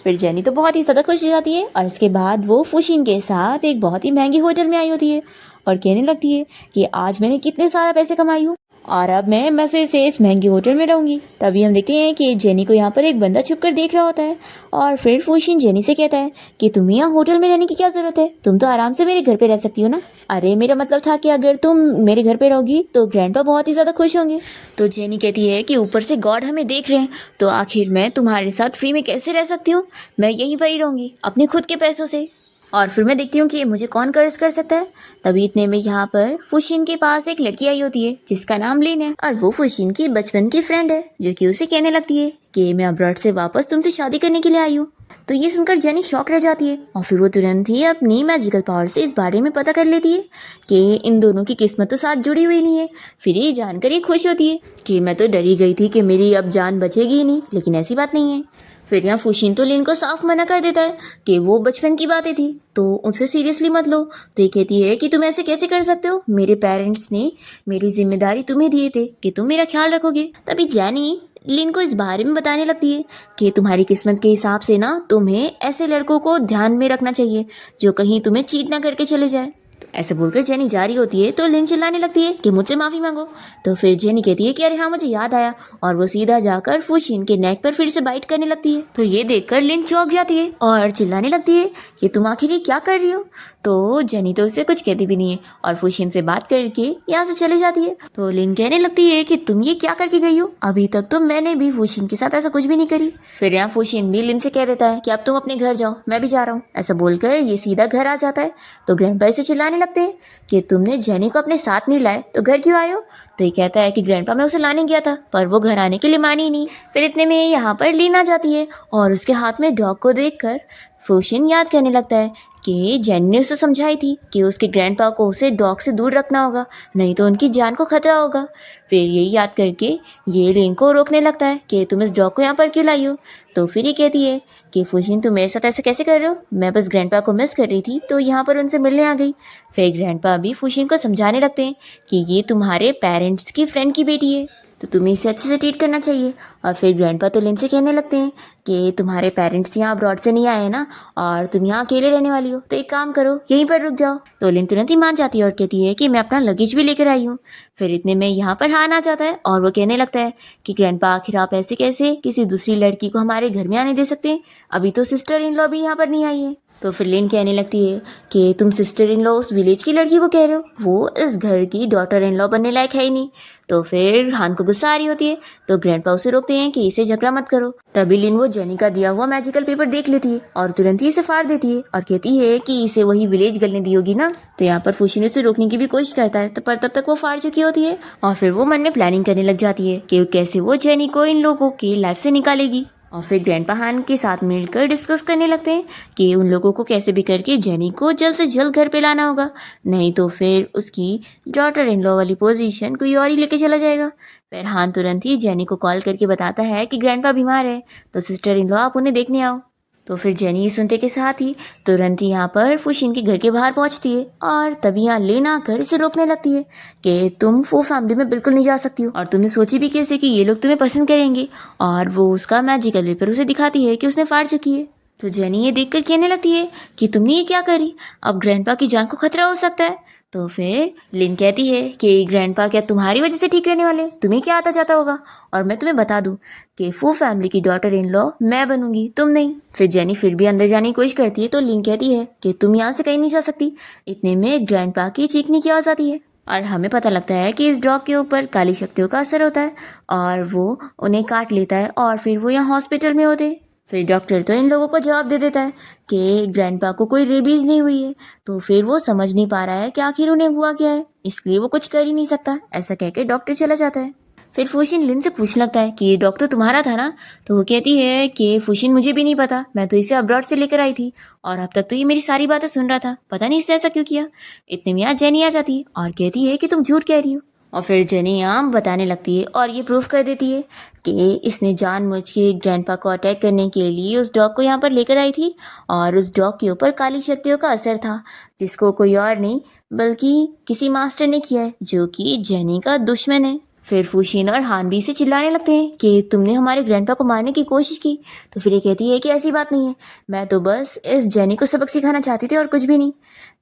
फिर जेनी तो बहुत ही ज़्यादा खुश हो जाती है और इसके बाद वो फुशिन के साथ एक बहुत ही महंगी होटल में आई होती है और कहने लगती है कि आज मैंने कितने सारा पैसे कमाई हूँ और अब मैं मज़े से इस महंगी होटल में रहूंगी। तभी हम देखते हैं कि जेनी को यहाँ पर एक बंदा छुप कर देख रहा होता है और फिर फुशिन जेनी से कहता है कि तुम्हें यहाँ होटल में रहने की क्या ज़रूरत है, तुम तो आराम से मेरे घर पे रह सकती हो ना। अरे मेरा मतलब था कि अगर तुम मेरे घर पे रहोगी तो ग्रैंडपा बहुत ही ज़्यादा खुश होंगे। तो जेनी कहती है कि ऊपर से गॉड हमें देख रहे हैं तो आखिर मैं तुम्हारे साथ फ्री में कैसे रह सकती हूँ, मैं यहीं पर ही रहूँगी अपने खुद के पैसों से और फिर मैं देखती हूँ कि मुझे कौन कर्ज कर सकता है। तभी इतने में यहाँ पर फुशिन के पास एक लड़की आई होती है जिसका नाम लिन है और वो फुशिन की बचपन की फ्रेंड है जो कि उसे कहने लगती है कि मैं अब्रॉड से वापस तुमसे शादी करने के लिए आई हूँ। तो ये सुनकर जेनी शॉक रह जाती है और फिर वो तुरंत ही अपनी मैजिकल पावर से इस बारे में पता कर लेती है कि इन दोनों की किस्मत तो साथ जुड़ी हुई नहीं है। फिर ये जानकर ये खुश होती है कि मैं तो डरी गई थी कि मेरी अब जान बचेगी ही नहीं, लेकिन ऐसी बात नहीं है। फिर यहाँ फुशिन तो लिन को साफ मना कर देता है कि वो बचपन की बातें थी तो उनसे सीरियसली मत लो। तो ये कहती है कि तुम ऐसे कैसे कर सकते हो, मेरे पेरेंट्स ने मेरी जिम्मेदारी तुम्हें दिए थे कि तुम मेरा ख्याल रखोगे। तभी जेनी लिन को इस बारे में बताने लगती है कि तुम्हारी किस्मत के हिसाब से ना तुम्हें ऐसे लड़कों को ध्यान में रखना चाहिए जो कहीं तुम्हें चीट ना करके चले जाए। ऐसे बोलकर जेनी जा रही होती है तो लिन चिल्लाने लगती है कि मुझसे माफ़ी मांगो। तो फिर जेनी कहती है कि अरे हाँ मुझे याद आया और वो सीधा जाकर फुशिन के नेक पर फिर से बाइट करने लगती है। तो ये देखकर लिन चौंक जाती है और चिल्लाने लगती है कि तुम आखिर ये क्या कर रही हो। तो जेनी तो उससे कुछ कहती भी नहीं है और फुशिन से बात करके यहाँ से चली जाती है। तो लिन कहने लगती है कि तुम ये क्या करके गई हो, अभी तक तो मैंने भी फुशिन के साथ ऐसा कुछ भी नहीं करी। फिर यहाँ फुशिन भी लिन से कह देता है कि अब तुम अपने घर जाओ, मैं भी जा रहा हूँ। ऐसा बोलकर ये सीधा घर आ जाता है। तो ग्रैंडपा से चिल्लाने लगते हैं कि तुमने जेनी को अपने साथ नहीं लाए तो घर क्यों आए हो। तो ये कहता है कि ग्रैंडपा मैं उसे लाने गया था पर वो घर आने के लिए मानी नहीं। फिर इतने में यहाँ पर लीन आ जाती है और उसके हाथ में डॉग को देखकर फूशिन याद करने लगता है कि जेनी ने उसे समझाई थी कि उसके ग्रैंडपा को उसे डॉग से दूर रखना होगा, नहीं तो उनकी जान को खतरा होगा। फिर यही याद करके ये लिन को रोकने लगता है कि तुम इस डॉग को यहाँ पर क्यों लाई हो। तो फिर ये कहती है कि फूशिन तुम मेरे साथ ऐसे कैसे कर रहे हो, मैं बस ग्रैंडपा को मिस कर रही थी तो यहाँ पर उनसे मिलने आ गई। फिर ग्रैंडपा भी फूशिन को समझाने लगते हैं कि ये तुम्हारे पेरेंट्स की फ्रेंड की बेटी है तो तुम्हें इसे अच्छे से ट्रीट करना चाहिए। और फिर ग्रैंडपा तो लिन से कहने लगते हैं कि तुम्हारे पेरेंट्स यहाँ अब्रॉड से नहीं आए हैं ना और तुम यहाँ अकेले रहने वाली हो तो एक काम करो यहीं पर रुक जाओ। तो लिन तुरंत ही मान जाती है और कहती है कि मैं अपना लगेज भी लेकर आई हूँ। फिर इतने में यहाँ पर हान आ जाता है और वो कहने लगता है कि ग्रैंडपा आखिर आप ऐसे कैसे किसी दूसरी लड़की को हमारे घर में आने दे सकते हैं, अभी तो सिस्टर इन लॉ भी यहाँ पर नहीं आई है। तो फिर लिन कहने लगती है कि तुम सिस्टर इन लॉ उस विलेज की लड़की को कह रहे हो, वो इस घर की डॉटर इन लॉ बनने लायक है ही नहीं। तो फिर हान को गुस्सा आ रही होती है तो ग्रैंडपा उसे रोकते हैं कि इसे झगड़ा मत करो। तभी लिन वो जेनी का दिया हुआ मैजिकल पेपर देख लेती है और तुरंत ही इसे फाड़ देती है और कहती है कि इसे वही विलेज गर्ल ने दी होगी ना। तो यहाँ पर फूशिन उसे रोकने की भी कोशिश करता है तो पर तब तक वो फाड़ चुकी होती है और फिर वो मन में प्लानिंग करने लग जाती है कि कैसे वो जेनी को इन लोगों की लाइफ से निकालेगी। और फिर ग्रैंडपा हान के साथ मिलकर डिस्कस करने लगते हैं कि उन लोगों को कैसे भी करके जेनी को जल्द से जल्द घर पे लाना होगा, नहीं तो फिर उसकी डॉटर इन लॉ वाली पोजीशन कोई और ही लेके चला जाएगा। फिर हान तुरंत ही जेनी को कॉल करके बताता है कि ग्रैंडपा बीमार है तो सिस्टर इन लॉ आप उन्हें देखने आओ। तो फिर जेनी ये सुनते के साथ ही तुरंत ही यहाँ पर फूशिन के घर के बाहर पहुँचती है और तभी यहाँ लेन आकर इसे रोकने लगती है कि तुम वो फैमिली में बिल्कुल नहीं जा सकती हो और तुमने सोची भी कैसे कि ये लोग तुम्हें पसंद करेंगे। और वो उसका मैजिकल पेपर उसे दिखाती है कि उसने फाड़ चुकी है। तो जेनी ये देखकर कहने लगती है कि तुमने ये क्या करी, अब ग्रैंडपा की जान को खतरा हो सकता है। तो फिर लिन कहती है कि ग्रैंडपा क्या तुम्हारी वजह से ठीक रहने वाले, तुम्हें क्या आता जाता होगा, और मैं तुम्हें बता दूं कि फू फैमिली की डॉटर इन लॉ मैं बनूंगी तुम नहीं। फिर जेनी फिर भी अंदर जाने की कोशिश करती है तो लिन कहती है कि तुम यहाँ से कहीं नहीं जा सकती। इतने में ग्रैंडपा की चीखने की आवाज़ आती है और हमें पता लगता है कि इस डॉग के ऊपर काली शक्तियों का असर होता है और वो उन्हें काट लेता है और फिर वो यहाँ हॉस्पिटल में होते हैं। फिर डॉक्टर तो इन लोगों को जवाब दे देता है कि ग्रैंडपा को कोई रेबीज नहीं हुई है। तो फिर वो समझ नहीं पा रहा है कि आखिर उन्हें हुआ क्या है, इसलिए वो कुछ कर ही नहीं सकता। ऐसा कहकर डॉक्टर चला जाता है। फिर फूशिन लिन से पूछने लगता है कि ये डॉग तो तुम्हारा था ना। तो वो कहती है कि फूशिन मुझे भी नहीं पता, मैं तो इसे अब्रॉड से लेकर आई थी और अब तक तो ये मेरी सारी बातें सुन रहा था, पता नहीं इससे ऐसा क्यों किया। इतने में यहाँ जेनी आ जाती है और कहती है कि तुम झूठ कह रही हो। और फिर जेनी यहाँ बताने लगती है और ये प्रूफ कर देती है कि इसने जानबूझ के ग्रैंडपा को अटैक करने के लिए उस डॉग को यहाँ पर लेकर आई थी और उस डॉग के ऊपर काली शक्तियों का असर था जिसको कोई और नहीं बल्कि किसी मास्टर ने किया है जो कि जेनी का दुश्मन है। फिर फूशिन और हान भी से चिल्लाने लगते हैं कि तुमने हमारे ग्रैंडपा को मारने की कोशिश की। तो फिर ये कहती है कि ऐसी बात नहीं है, मैं तो बस इस जेनी को सबक सिखाना चाहती थी और कुछ भी नहीं।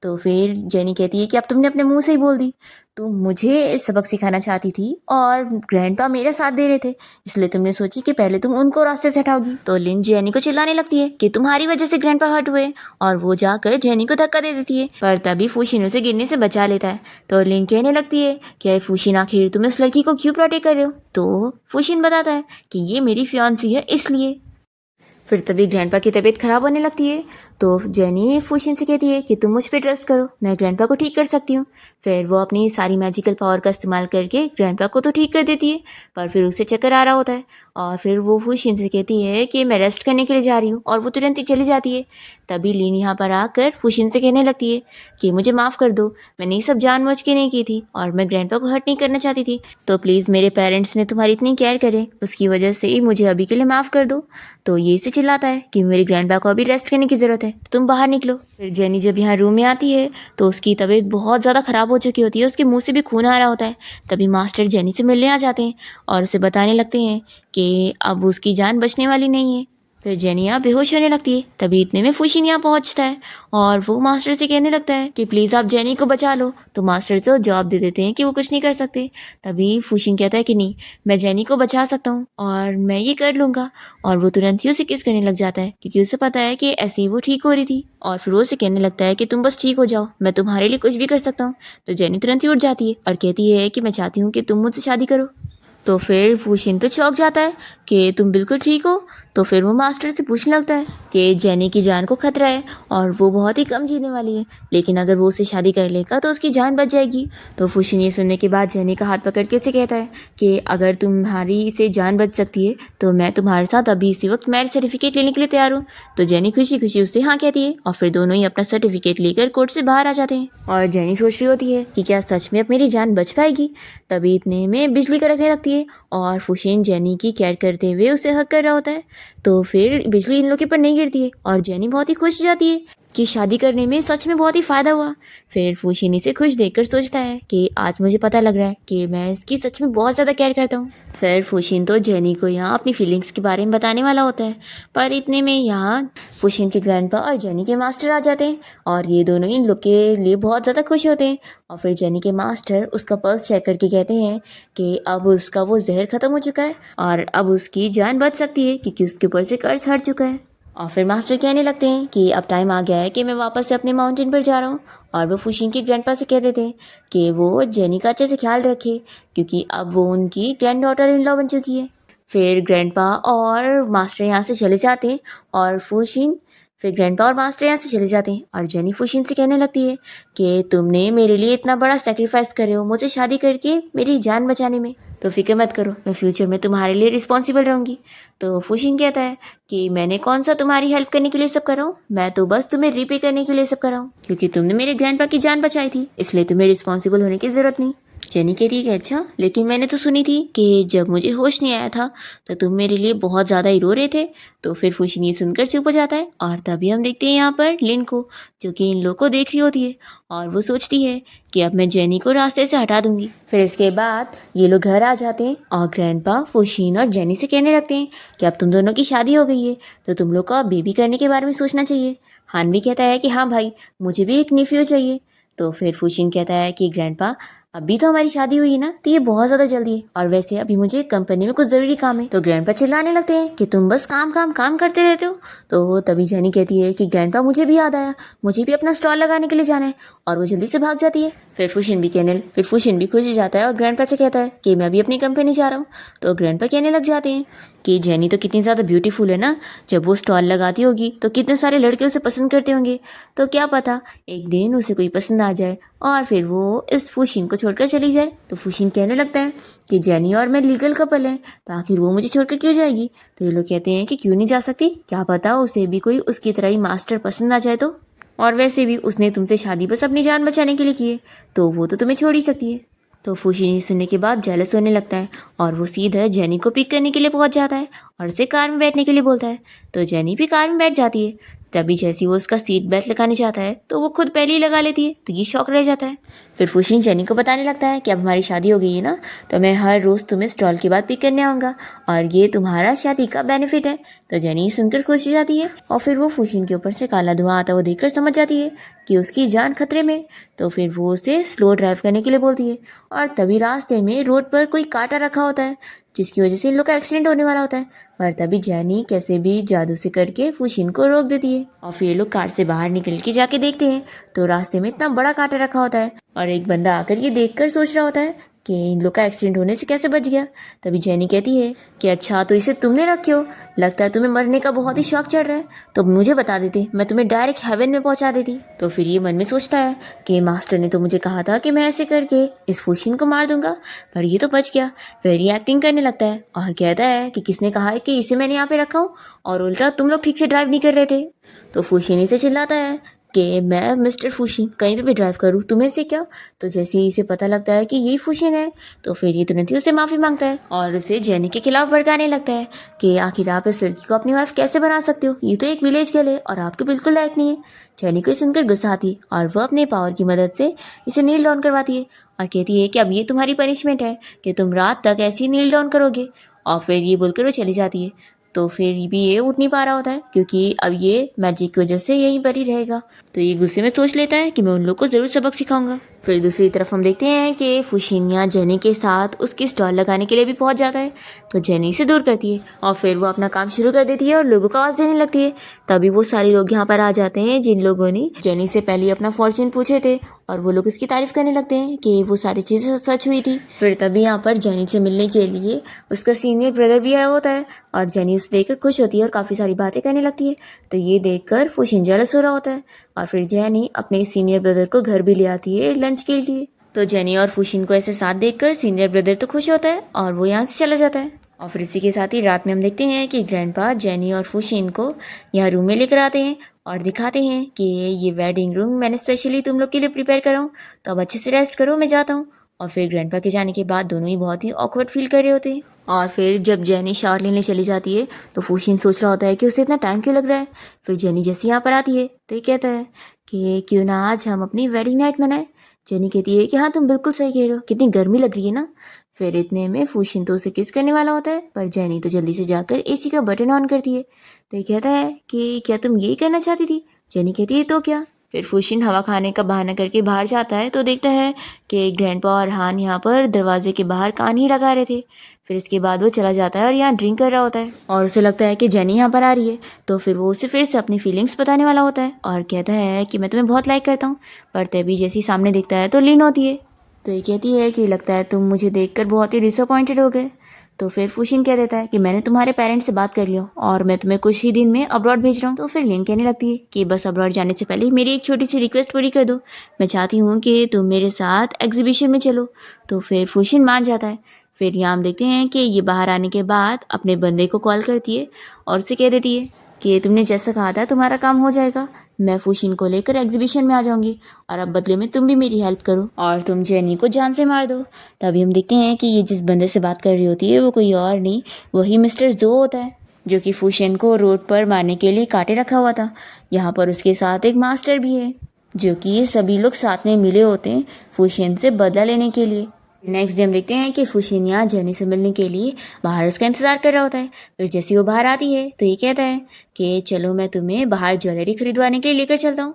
तो फिर जेनी कहती है कि अब तुमने अपने मुंह से ही बोल दी, तुम मुझे सबक सिखाना चाहती थी और ग्रैंडपा मेरा साथ दे रहे थे, इसलिए तुमने सोची कि पहले तुम उनको रास्ते से हटाओगी। तो लिन जेनी को चिल्लाने लगती है कि तुम्हारी वजह से ग्रैंडपा हर्ट हुए और वो जाकर जेनी को धक्का दे देती है पर तभी फूशिन उसे गिरने से बचा लेता है। तो लिन कहने लगती है कि फूशिन आखिर तुम इस लड़की को क्यों प्रोटेक्ट कर रहे हो। तो फूशिन बताता है कि ये मेरी फियांसी है इसलिए। फिर तभी ग्रैंडपा की तबीयत खराब होने लगती है तो जेनी फूशिन से कहती है कि तुम मुझ पर ट्रस्ट करो, मैं ग्रैंडपा को ठीक कर सकती हूँ। फिर वो अपनी सारी मैजिकल पावर का इस्तेमाल करके ग्रैंडपा को तो ठीक कर देती है पर फिर उसे चक्कर आ रहा होता है और फिर वो फूशिन से कहती है कि मैं रेस्ट करने के लिए जा रही हूँ और वो तुरंत ही चली जाती है। तभी लीन यहाँ पर आकर फूशिन से कहने लगती है कि मुझे माफ़ कर दो, मैंने ये सब जानबूझ के नहीं की थी और मैं ग्रैंडपा को हर्ट नहीं करना चाहती थी, तो प्लीज़ मेरे पेरेंट्स ने तुम्हारी इतनी केयर करे उसकी वजह से ही मुझे अभी के लिए माफ़ कर दो। तो ये से चिल्लाता है कि मेरी ग्रैंडपा को अभी रेस्ट करने की ज़रूरत है तो तुम बाहर निकलो। फिर जेनी जब यहाँ रूम में आती है तो उसकी तबीयत बहुत ज़्यादा ख़राब हो चुकी होती है, उसके मुंह से भी खून आ रहा होता है। तभी मास्टर जेनी से मिलने आ जाते हैं और उसे बताने लगते हैं कि अब उसकी जान बचने वाली नहीं है। फिर जेनी यहाँ बेहोश होने लगती है। तभी इतने में फूशिन यहाँ पहुँचता है और वो मास्टर से कहने लगता है कि प्लीज़ आप जेनी को बचा लो। तो मास्टर तो जवाब दे देते हैं कि वो कुछ नहीं कर सकते। तभी फूशिन कहता है कि नहीं, मैं जेनी को बचा सकता हूँ और मैं ये कर लूँगा। और वो तुरंत ही उसे किस करने लग जाता है क्योंकि उसे पता है कि ऐसे ही वो ठीक हो रही थी। और फिर वो उसे कहने लगता है कि तुम बस ठीक हो जाओ, मैं तुम्हारे लिए कुछ भी कर सकता हूँ। तो जेनी तुरंत ही उठ जाती है और कहती है कि मैं चाहती हूँ कि तुम मुझसे शादी करो। तो फिर फूशिन तो चौंक जाता है कि तुम बिल्कुल ठीक हो। तो फिर वो मास्टर से पूछने लगता है कि जेनी की जान को खतरा है और वो बहुत ही कम जीने वाली है, लेकिन अगर वो उसे शादी कर लेगा तो उसकी जान बच जाएगी। तो फुशिन ये सुनने के बाद जेनी का हाथ पकड़ के उसे कहता है कि अगर तुम्हारी से जान बच सकती है तो मैं तुम्हारे साथ अभी इसी वक्त मैरिज सर्टिफिकेट लेने के लिए तैयार हूँ। तो जेनी खुशी खुशी उससे हाँ कहती है और फिर दोनों ही अपना सर्टिफिकेट लेकर कोर्ट से बाहर आ जाते हैं। और जेनी सोच रही होती है कि क्या सच में अब मेरी जान बच पाएगी। तभी इतने में बिजली कड़कने लगती है और फुशिन जेनी की केयर करते हुए उसे हक कर रहा होता है। तो फिर बिजली इन लोगों के ऊपर नहीं गिरती है और जेनी बहुत ही खुश हो जाती है कि शादी करने में सच में बहुत ही फ़ायदा हुआ। फिर फुशिन इसे खुश देखकर सोचता है कि आज मुझे पता लग रहा है कि मैं इसकी सच में बहुत ज़्यादा केयर करता हूँ। फिर फुशिन तो जेनी को यहाँ अपनी फीलिंग्स के बारे में बताने वाला होता है, पर इतने में यहाँ फुशिन के ग्रैंडपा और जेनी के मास्टर आ जाते हैं और ये दोनों इन लोग के लिए बहुत ज़्यादा खुश होते हैं। और फिर जेनी के मास्टर उसका पल्स चेक करके कहते हैं कि अब उसका वो जहर ख़त्म हो चुका है और अब उसकी जान बच सकती है क्योंकि उसके ऊपर से कर्ज हट चुका है। और फिर मास्टर कहने लगते हैं कि अब टाइम आ गया है कि मैं वापस से अपने माउंटेन पर जा रहा हूँ। और वो फुशिन के ग्रैंडपा से कह देते हैं कि वो जेनी का अच्छे से ख्याल रखे क्योंकि अब वो उनकी ग्रैंड डॉटर इन लॉ बन चुकी है। फिर ग्रैंडपा और मास्टर यहाँ से चले जाते हैं और ग्रैंडपा और मास्टर यहाँ से चले जाते हैं और जेनी फुशिन से कहने लगती है कि तुमने मेरे लिए इतना बड़ा सेक्रीफाइस करे हो मुझे शादी करके मेरी जान बचाने में, तो फिक्र मत करो, मैं फ्यूचर में तुम्हारे लिए रिस्पॉन्सिबल रहूँगी। तो फुशिन कहता है कि मैंने कौन सा तुम्हारी हेल्प करने के लिए सब करा हूँ, मैं तो बस तुम्हें रीपे करने के लिए सब करा हूँ क्योंकि तुमने मेरे ग्रैंडपा की जान बचाई थी, इसलिए तुम्हें रिस्पॉन्सिबल होने की ज़रूरत नहीं। जेनी कहती है कि अच्छा, लेकिन मैंने तो सुनी थी कि जब मुझे होश नहीं आया था तो तुम मेरे लिए बहुत ज़्यादा ही रो रहे थे। तो फिर फुशिन ये सुनकर चुप हो जाता है और तभी हम देखते हैं यहाँ पर लिन को, जो कि इन लोग को देख रही होती है और वो सोचती है कि अब मैं जेनी को रास्ते से हटा दूंगी। फिर इसके बाद ये लोग घर आ जाते हैं और ग्रैंडपा फुशिन और जेनी से कहने लगते हैं कि अब तुम दोनों की शादी हो गई है तो तुम लोग को अब बेबी करने के बारे में सोचना चाहिए। हान भी कहता है कि हाँ भाई, मुझे भी एक निफ्यू चाहिए। तो फिर फुशिन कहता है कि ग्रैंडपा, अभी तो हमारी शादी हुई है ना, तो ये बहुत ज़्यादा जल्दी है और वैसे अभी मुझे कंपनी में कुछ ज़रूरी काम है। तो ग्रैंडपा चिल्लाने लगते हैं कि तुम बस काम काम काम करते रहते हो। तो तभी जेनी कहती है कि ग्रैंडपा, मुझे भी याद आया, मुझे भी अपना स्टॉल लगाने के लिए जाना है, और वो जल्दी से भाग जाती है। फिर फुशिन भी खुश हो जाता है और ग्रैंडपा से कहता है कि मैं भी अपनी कंपनी जा रहा हूँ। तो ग्रैंडपा कहने लग जाते हैं कि जेनी तो कितनी ज़्यादा ब्यूटीफुल है ना, जब वो स्टॉल लगाती होगी तो कितने सारे लड़के उसे पसंद करते होंगे, तो क्या पता एक दिन उसे कोई पसंद आ जाए और फिर वो इस फुशिन को छोड़कर चली जाए। तो फुशिन कहने लगता है कि जेनी और मैं लीगल कपल हैं, तो आखिर वो मुझे छोड़कर क्यों जाएगी। तो ये लोग कहते हैं कि क्यों नहीं जा सकती, क्या पता उसे भी कोई उसकी तरह ही मास्टर पसंद आ जाए तो, और वैसे भी उसने तुमसे शादी बस अपनी जान बचाने के लिए की है, तो वो तो तुम्हें छोड़ ही सकती है। तो फुशिन सुनने के बाद जेलस होने लगता है और वो सीधा जेनी को पिक करने के लिए पहुंच जाता है और उसे कार में बैठने के लिए बोलता है। तो जेनी भी कार में बैठ जाती है। तभी जैसे वो उसका सीट बेल्ट लगाने जाता है तो वो खुद पहले ही लगा लेती है, तो ये शौक रह जाता है। फिर फुशिन जेनी को बताने लगता है कि अब हमारी शादी हो गई है ना, तो मैं हर रोज़ तुम्हें स्टॉल के बाद पिक करने आऊँगा और ये तुम्हारा शादी का बेनिफिट है। तो जेनी सुनकर खुश हो जाती है और फिर वो फुशिन के ऊपर से काला धुआं आता हुआ देखकर समझ जाती है कि उसकी जान खतरे में। तो फिर वो उसे स्लो ड्राइव करने के लिए बोलती है और तभी रास्ते में रोड पर कोई कांटा रखा होता है जिसकी वजह से इन लोग का एक्सीडेंट होने वाला होता है। पर तभी जेनी कैसे भी जादू से करके फुशिन को रोक देती है और फिर ये लोग कार से बाहर निकल के जाके देखते हैं तो रास्ते में इतना बड़ा कांटा रखा होता है और एक बंदा आकर ये देखकर सोच रहा होता है कि इन लोग का एक्सीडेंट होने से कैसे बच गया। तभी जेनी कहती है कि अच्छा, तो इसे तुमने रखे हो, लगता है तुम्हें मरने का बहुत ही शौक चढ़ रहा है, तो मुझे बता देते, मैं तुम्हें डायरेक्ट हेवन में पहुंचा देती। तो फिर ये मन में सोचता है कि मास्टर ने तो मुझे कहा था कि मैं ऐसे करके इस फुशिन को मार दूंगा, पर ये तो बच गया। फिर ये एक्टिंग करने लगता है और कहता है कि किसने कहा है कि इसे मैंने यहाँ पे रखा हूँ और उल्टा तुम लोग ठीक से ड्राइव नहीं कर रहे थे। तो फुशिन इसे चिल्लाता है कि मैं मिस्टर फुशिन कहीं पे भी ड्राइव करूँ, तुम्हें से क्या। तो जैसे ही इसे पता लगता है कि यही फुशिन है तो फिर ये तुरंत ही उससे माफ़ी मांगता है और उसे जेनी के खिलाफ भड़काने लगता है कि आखिर आप इस लड़की को अपनी वाइफ कैसे बना सकते हो, ये तो एक विलेज गर्ल है और आपके बिल्कुल लायक नहीं है। जेनी को सुनकर गुस्सा आती है और वह अपने पावर की मदद से इसे नील डाउन करवाती है और कहती है कि अब ये तुम्हारी पनिशमेंट है कि तुम रात तक ऐसे ही नील डाउन करोगे। और फिर ये बोलकर वो चली जाती है। तो फिर भी ये उठ नहीं पा रहा होता है क्योंकि अब ये मैजिक की वजह से यहीं पर ही रहेगा। तो ये गुस्से में सोच लेता है कि मैं उन लोग को ज़रूर सबक सिखाऊंगा। फिर दूसरी तरफ हम देखते हैं कि फुशिनिया जेनी के साथ उसकी स्टॉल लगाने के लिए भी पहुंच जाता है, तो जेनी से दूर करती है और फिर वो अपना काम शुरू कर देती है और लोगों को आवाज़ देने लगती है। तभी वो सारे लोग यहाँ पर आ जाते हैं जिन लोगों ने जेनी से पहले अपना फॉर्चून पूछे थे, और वो लोग उसकी तारीफ करने लगते हैं कि वो सारी चीज़ें सच हुई थी। फिर तभी यहाँ पर जेनी से मिलने के लिए उसका सीनियर ब्रदर भी आया होता है और जेनी उसे देखकर खुश होती है और काफ़ी सारी बातें करने लगती है। तो ये देखकर फुशिन जेलस हो रहा होता है और फिर जेनी अपने सीनियर ब्रदर को घर भी ले आती है लंच के लिए। तो जेनी और फुशिन को ऐसे साथ देखकर सीनियर ब्रदर तो खुश होता है और वो यहाँ से चला जाता है। और फिर इसी के साथ ही रात में हम देखते हैं कि ग्रैंडपा जेनी और फुशिन को यहाँ रूम में लेकर आते हैं और दिखाते हैं कि ये वेडिंग रूम मैंने स्पेशली तुम लोग के लिए प्रिपेयर करा हूँ, तो अब अच्छे से रेस्ट करो, मैं जाता हूँ। और फिर ग्रैंडपा के जाने के बाद दोनों ही बहुत ही ऑकवर्ड फील कर रहे होते हैं। और फिर जब जेनी शावर लेने चली जाती है तो फुशिन सोच रहा होता है कि उसे इतना टाइम क्यों लग रहा है। फिर जेनी जैसे यहाँ पर आती है तो ये कहता है कि क्यों ना आज हम अपनी वेडिंग नाइट मनाएं। जेनी कहती है कि हाँ तुम बिल्कुल सही कह रहे हो, कितनी गर्मी लग रही है ना। फिर इतने में फुशिन तो उसे किस करने वाला होता है, पर जेनी तो जल्दी से जाकर एसी का बटन ऑन करती है। तो ये कहता है कि क्या तुम यही करना चाहती थी। जेनी कहती है तो क्या। फिर फुशिन हवा खाने का बहाना करके बाहर जाता है तो देखता है कि ग्रैंडपा और हान यहाँ पर दरवाजे के बाहर कान ही लगा रहे थे। फिर इसके बाद वो चला जाता है और यहाँ ड्रिंक कर रहा होता है और उसे लगता है कि जेनी यहाँ पर आ रही है, तो फिर वो उसे फिर से अपनी फीलिंग्स बताने वाला होता है और कहता है कि मैं तुम्हें बहुत लाइक करता हूँ। पर तभी जैसे ही सामने देखता है तो लीन होती है। तो ये कहती है कि लगता है तुम मुझे देखकर बहुत ही डिसअपॉइंटेड हो गए। तो फिर फुशिन कह देता है कि मैंने तुम्हारे पेरेंट्स से बात कर लिया और मैं तुम्हें कुछ ही दिन में अब्रॉड भेज रहा हूँ। तो फिर लिन कहने लगती है कि बस अब्रॉड जाने से पहले मेरी एक छोटी सी रिक्वेस्ट पूरी कर दो, मैं चाहती हूँ कि तुम मेरे साथ एग्जीबिशन में चलो। तो फिर फुशिन मान जाता है। फिर यहाँ हम देखते हैं कि ये बाहर आने के बाद अपने बंदे को कॉल करती है और उसे कह देती है कि तुमने जैसा कहा था तुम्हारा काम हो जाएगा, मैं फुशिन को लेकर एग्जीबिशन में आ जाऊंगी और अब बदले में तुम भी मेरी हेल्प करो और तुम जेनी को जान से मार दो। तभी हम देखते हैं कि ये जिस बंदे से बात कर रही होती है वो कोई और नहीं, वही मिस्टर जो होता है जो कि फुशिन को रोड पर मारने के लिए काटे रखा हुआ था। यहाँ पर उसके साथ एक मास्टर भी है जो कि ये सभी लोग साथ में मिले होते हैं फुशिन से बदला लेने के लिए। नेक्स्ट डे हम देखते हैं कि फुशिन यहाँ जेनी से मिलने के लिए बाहर उसका इंतजार कर रहा होता है। फिर जैसे वो बाहर आती है तो ये कहता है कि चलो मैं तुम्हें बाहर ज्वेलरी खरीदवाने के लिए लेकर चलता हूँ।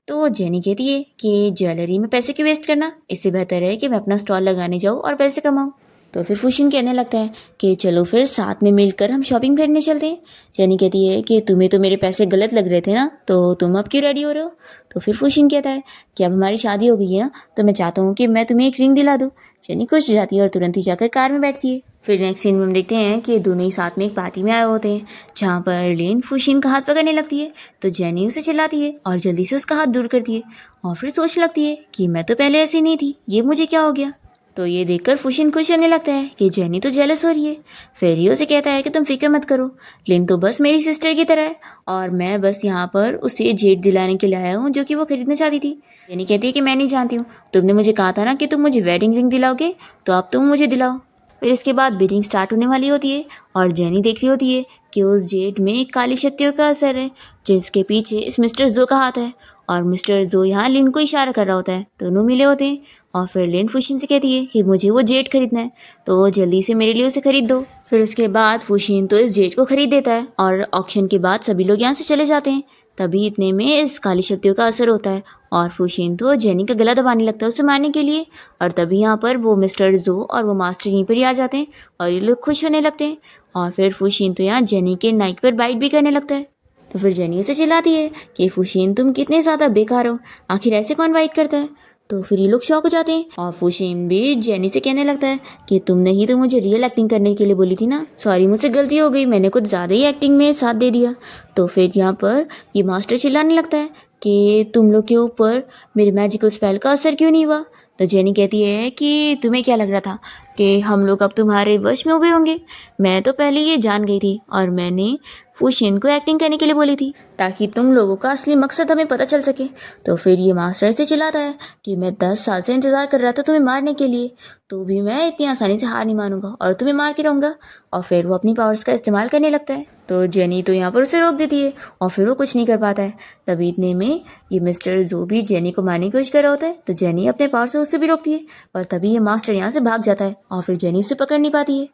तो जेनी कहती है कि ज्वेलरी में पैसे क्यों वेस्ट करना, इससे बेहतर है कि मैं अपना स्टॉल लगाने जाऊँ और पैसे कमाऊँ। तो फिर फुशिन कहने लगता है कि चलो फिर साथ में मिलकर हम शॉपिंग करने चलते हैं। जेनी कहती है कि तुम्हें तो मेरे पैसे गलत लग रहे थे ना, तो तुम अब क्यों रेडी हो रहे हो। तो फिर फुशिन कहता है कि अब हमारी शादी हो गई है ना, तो मैं चाहता हूँ कि मैं तुम्हें एक रिंग दिला दूँ। जेनी खुश हो जाती है और तुरंत ही जाकर कार में बैठती है। फिर नेक्स्ट सीन में हम देखते हैं कि दोनों ही साथ में एक पार्टी में आए होते हैं जहाँ पर लिन फुशिन का हाथ पकड़ने लगती है। तो जेनी उसे चिल्लाती है और जल्दी से उसका हाथ दूर करती है और फिर सोचने लगती है कि मैं तो पहले ऐसी नहीं थी, ये मुझे क्या हो गया। तो ये देखकर फुशिन खुश होने लगता है कि जेनी तो जेलस हो रही है। फिर ये उसे कहता है कि तुम फिक्र मत करो, लिन तो बस मेरी सिस्टर की तरह है और मैं बस यहाँ पर उसे जेट दिलाने के लिए आया हूँ जो कि वो खरीदना चाहती थी। जेनी कहती है कि मैं नहीं जानती हूँ, तुमने मुझे कहा था ना कि तुम मुझे वेडिंग रिंग दिलाओगे, तो अब तुम मुझे दिलाओ। फिर इसके बाद बीटिंग स्टार्ट होने वाली होती है और जेनी देख रही होती है कि उस जेट में काली शक्तियों का असर है जिसके पीछे इस मिस्टर जो का हाथ है और मिस्टर जो यहाँ लिन को इशारा कर रहा होता है। दोनों मिले होते हैं और फिर लिन फुशिन से कहती है कि मुझे वो जेट खरीदना है, तो जल्दी से मेरे लिए उसे खरीद दो। फिर उसके बाद फुशिन तो इस जेट को खरीद देता है और ऑक्शन के बाद सभी लोग यहाँ से चले जाते हैं। तभी इतने में इस काली शक्तियों का असर होता है और फुशिन तो जेनी का गला दबाने लगता है उसे मारने के लिए। और तभी यहाँ पर वो मिस्टर जो और वो मास्टर यहीं पर ही आ जाते हैं और ये लोग खुश होने लगते हैं। और फिर फुशिन तो यहाँ जेनी के नाइक पर बाइट भी करने लगता है। तो फिर जेनी उसे चिल्लाती है कि फुशिन तुम कितने ज़्यादा बेकार हो, आखिर ऐसे कौन बाइट करता है। तो फिर ये लोग शॉक हो जाते हैं और फुशिन भी जेनी से कहने लगता है कि तुमने ही तो मुझे रियल एक्टिंग करने के लिए बोली थी ना, सॉरी मुझसे गलती हो गई, मैंने कुछ ज़्यादा ही एक्टिंग में साथ दे दिया। तो फिर यहाँ पर ये मास्टर चिल्लाने लगता है कि तुम लोग के ऊपर मेरे मैजिकल स्पेल का असर क्यों नहीं हुआ। तो जेनी कहती है कि तुम्हें क्या लग रहा था कि हम लोग अब तुम्हारे वश में हुए होंगे, मैं तो पहले ये जान गई थी और मैंने फुशिन को एक्टिंग करने के लिए बोली थी ताकि तुम लोगों का असली मकसद हमें पता चल सके। तो फिर ये मास्टर से चिल्लाता है कि मैं 10 साल से इंतज़ार कर रहा था तुम्हें मारने के लिए, तो भी मैं इतनी आसानी से हार नहीं मानूंगा और तुम्हें मार के रहूँगा। और फिर वो अपनी पावर्स का इस्तेमाल करने लगता है। तो जेनी तो यहाँ पर उसे रोक देती है और फिर वो कुछ नहीं कर पाता है। तभी इतने में ये मिस्टर जो भी जेनी को मारने की कोशिश कर रहा होता है, तो जेनी अपने पावर से उससे भी रोकती है, पर तभी ये मास्टर यहाँ से भाग जाता है और फिर जेनी उसे पकड़ नहीं पाती है।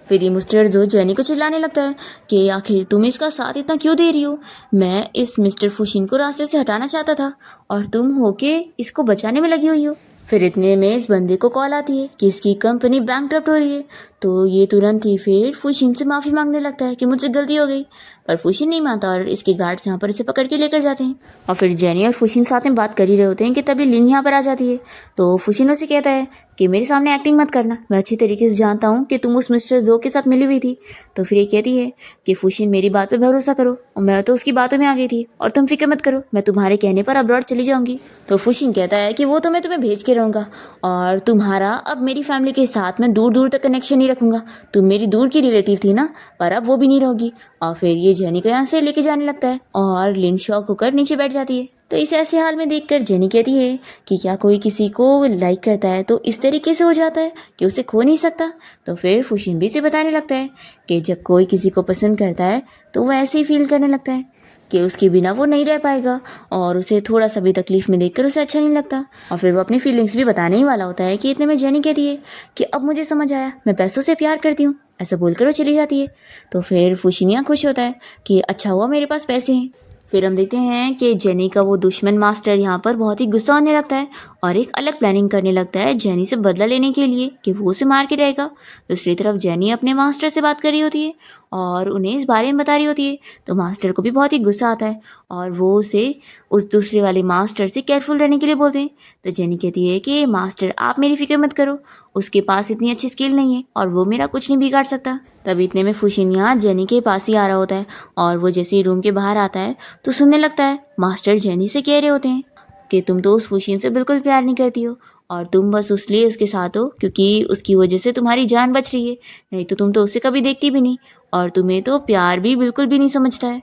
फिर ये मिस्टर जो जेनी को चिल्लाने लगता है कि आखिर तुम इसका साथ इतना क्यों दे रही हो, मैं इस मिस्टर फुशिन को रास्ते से हटाना चाहता था और तुम होके इसको बचाने में लगी हुई हो। फिर इतने में इस बंदे को कॉल आती है कि इसकी कंपनी बैंकक्रप्ट हो रही है। तो ये तुरंत ही फिर फुशिन से माफ़ी मांगने लगता है कि मुझसे गलती हो गई, पर फुशिन नहीं मानता और इसके गार्ड्स यहाँ पर इसे पकड़ के लेकर जाते हैं। और फिर जेनी और फुशिन साथ में बात कर ही रहे होते हैं कि तभी लिन यहाँ पर आ जाती है। तो फुशिन उसे कहता है कि मेरे सामने एक्टिंग मत करना, मैं अच्छी तरीके से जानता हूँ कि तुम उस मिस्टर जो के साथ मिली हुई थी। तो फिर ये कहती है कि फुशिन मेरी बात पे भरोसा करो, और मैं तो उसकी बातों में आ गई थी, और तुम फिक्र मत करो, मैं तुम्हारे कहने पर अब्रॉड चली जाऊंगी। तो फुशिन कहता है कि वो तो मैं तुम्हें भेज के रहूँगा, और तुम्हारा अब मेरी फैमिली के साथ में दूर दूर तक कनेक्शन नहीं रखूँगा। तुम मेरी दूर की रिलेटिव थी ना, पर अब वो भी नहीं रहोगी। और फिर ये जेनी को यहाँ से लेके जाने लगता है और लिन शॉक होकर नीचे बैठ जाती है। तो इस ऐसे हाल में देखकर जेनी कहती है कि क्या कोई किसी को लाइक करता है तो इस तरीके से हो जाता है कि उसे खो नहीं सकता। तो फिर फुशिन भी से बताने लगता है कि जब कोई किसी को पसंद करता है तो वो ऐसे ही फील करने लगता है कि उसके बिना वो नहीं रह पाएगा, और उसे थोड़ा सा भी तकलीफ में देखकर उसे अच्छा नहीं लगता। और फिर वो अपनी फीलिंग्स भी बताने ही वाला होता है कि इतने में जेनी कहती है कि अब मुझे समझ आया, मैं पैसों से प्यार करती हूँ। ऐसा बोलकर वो चली जाती है। तो फिर फुशिनिया खुश होता है कि अच्छा हुआ मेरे पास पैसे हैं। फिर हम देखते हैं कि जेनी का वो दुश्मन मास्टर यहाँ पर बहुत ही गुस्सा होने लगता है और एक अलग प्लानिंग करने लगता है जेनी से बदला लेने के लिए कि वो उसे मार के रहेगा। दूसरी तरफ जेनी अपने मास्टर से बात कर रही होती है और उन्हें इस बारे में बता रही होती है। तो मास्टर को भी बहुत ही गुस्सा आता है और वो उसे उस दूसरे वाले मास्टर से केयरफुल रहने के लिए बोलते हैं। तो जेनी कहती है कि मास्टर आप मेरी फिक्र मत करो, उसके पास इतनी अच्छी स्किल नहीं है और वो मेरा कुछ नहीं बिगाड़ सकता। तब इतने में फुशिनिया जेनी के पास ही आ रहा होता है और वो जैसे ही रूम के बाहर आता है तो सुनने लगता है मास्टर जेनी से कह रहे होते हैं कि तुम तो उस फुशिन से बिल्कुल प्यार नहीं करती हो, और तुम बस उसलिए उसके साथ हो क्योंकि उसकी वजह से तुम्हारी जान बच रही है, नहीं तो तुम तो उसे कभी देखती भी नहीं, और तुम्हें तो प्यार भी बिल्कुल भी नहीं समझता है।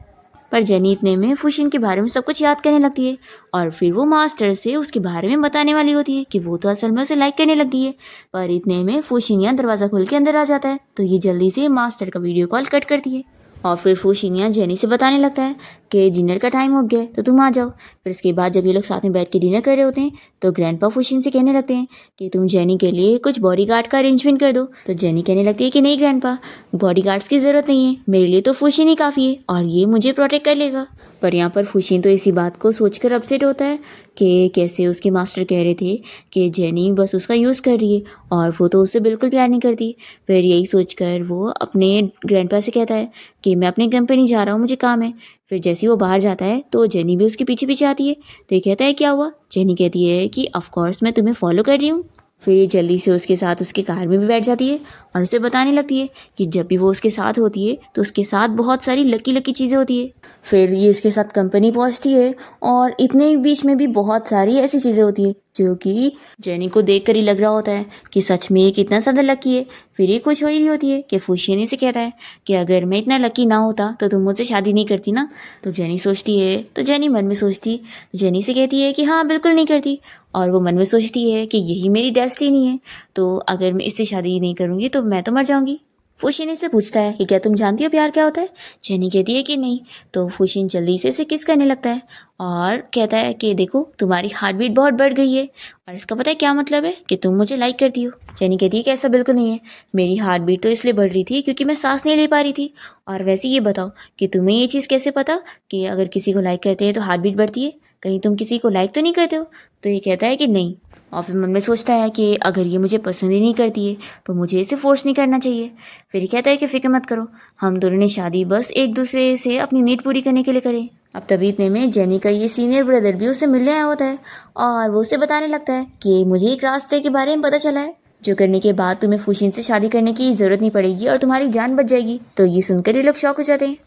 पर जेनी इतने में फुशिन के बारे में सब कुछ याद करने लगती है और फिर वो मास्टर से उसके बारे में बताने वाली होती है कि वो तो असल में उसे लाइक करने लगी है। पर इतने में फुशिनिया दरवाज़ा खोल के अंदर आ जाता है। तो ये जल्दी से मास्टर का वीडियो कॉल कट करती है और फिर फुशिनिया जेनी से बताने लगता है कि डिनर का टाइम हो गया है तो तुम आ जाओ। फिर इसके बाद जब ये लोग साथ में बैठ के डिनर कर रहे होते हैं तो ग्रैंडपा फुशिन से कहने लगते हैं कि तुम जेनी के लिए कुछ बॉडीगार्ड का अरेंजमेंट कर दो। तो जेनी कहने लगती है कि नहीं ग्रैंडपा, बॉडीगार्ड्स की ज़रूरत नहीं है, मेरे लिए तो फुशिन ही काफ़ी है और ये मुझे प्रोटेक्ट कर लेगा। पर यहाँ पर फुशिन तो इसी बात को सोचकर अपसेट होता है कि कैसे उसके मास्टर कह रहे थे कि जेनी बस उसका यूज़ कर रही है और वो तो उससे बिल्कुल प्यार नहीं करती। फिर यही सोचकर वो अपने ग्रैंडपा से कहता है कि मैं अपनी कंपनी जा रहा हूँ, मुझे काम है। फिर जैसे ही वो बाहर जाता है तो जेनी भी उसके पीछे पीछे आती है। तो ये कहता है क्या हुआ? जेनी कहती है कि ऑफ कोर्स मैं तुम्हें फॉलो कर रही हूँ। फिर ये जल्दी से उसके साथ उसके कार में भी बैठ जाती है और उसे बताने लगती है कि जब भी वो उसके साथ होती है तो उसके साथ बहुत सारी लकी लकी चीज़ें होती है। फिर ये उसके साथ कंपनी पहुंचती है और इतने बीच में भी बहुत सारी ऐसी चीज़ें होती है जो कि जेनी को देख कर ही लग रहा होता है कि सच में ये कितना ज़्यादा लकी है। फिर ये खुश हो रही होती है कि फुशिनी से कहता है कि अगर मैं इतना लकी ना होता तो तुम मुझसे शादी नहीं करती ना। तो जेनी सोचती है, तो जेनी मन में सोचती, जेनी से कहती है कि हाँ बिल्कुल नहीं करती, और वो मन में सोचती है कि यही मेरी डेस्टिनी है, तो अगर मैं इससे शादी नहीं करूँगी तो मैं तो मर जाऊँगी। फुशिन से पूछता है कि क्या तुम जानती हो प्यार क्या होता है? जेनी कहती है कि नहीं। तो फुशिन जल्दी से इसे किस करने लगता है और कहता है कि देखो तुम्हारी हार्ट बीट बहुत बढ़ गई है, और इसका पता है क्या मतलब है? कि तुम मुझे लाइक करती हो। जेनी कहती है कि ऐसा बिल्कुल नहीं है, मेरी हार्ट बीट तो इसलिए बढ़ रही थी क्योंकि मैं सांस नहीं ले पा रही थी। और वैसे ये बताओ कि तुम्हें ये चीज़ कैसे पता कि अगर किसी को लाइक करते हैं तो हार्ट बीट बढ़ती है? कहीं तुम किसी को लाइक तो नहीं करते हो? तो ये कहता है कि नहीं, और फिर मन में सोचता है कि अगर ये मुझे पसंद ही नहीं करती है तो मुझे इसे फोर्स नहीं करना चाहिए। फिर ये कहता है कि फिक्र मत करो, हम दोनों ने शादी बस एक दूसरे से अपनी नीड पूरी करने के लिए करें। अब तभी इतने में जेनी का ये सीनियर ब्रदर भी उससे मिलने आया होता है और वो उसे बताने लगता है कि मुझे एक रास्ते के बारे में पता चला है जो करने के बाद तुम्हें फुशिन से शादी करने की ज़रूरत नहीं पड़ेगी और तुम्हारी जान बच जाएगी। तो ये सुनकर ये लोग शॉक हो जाते हैं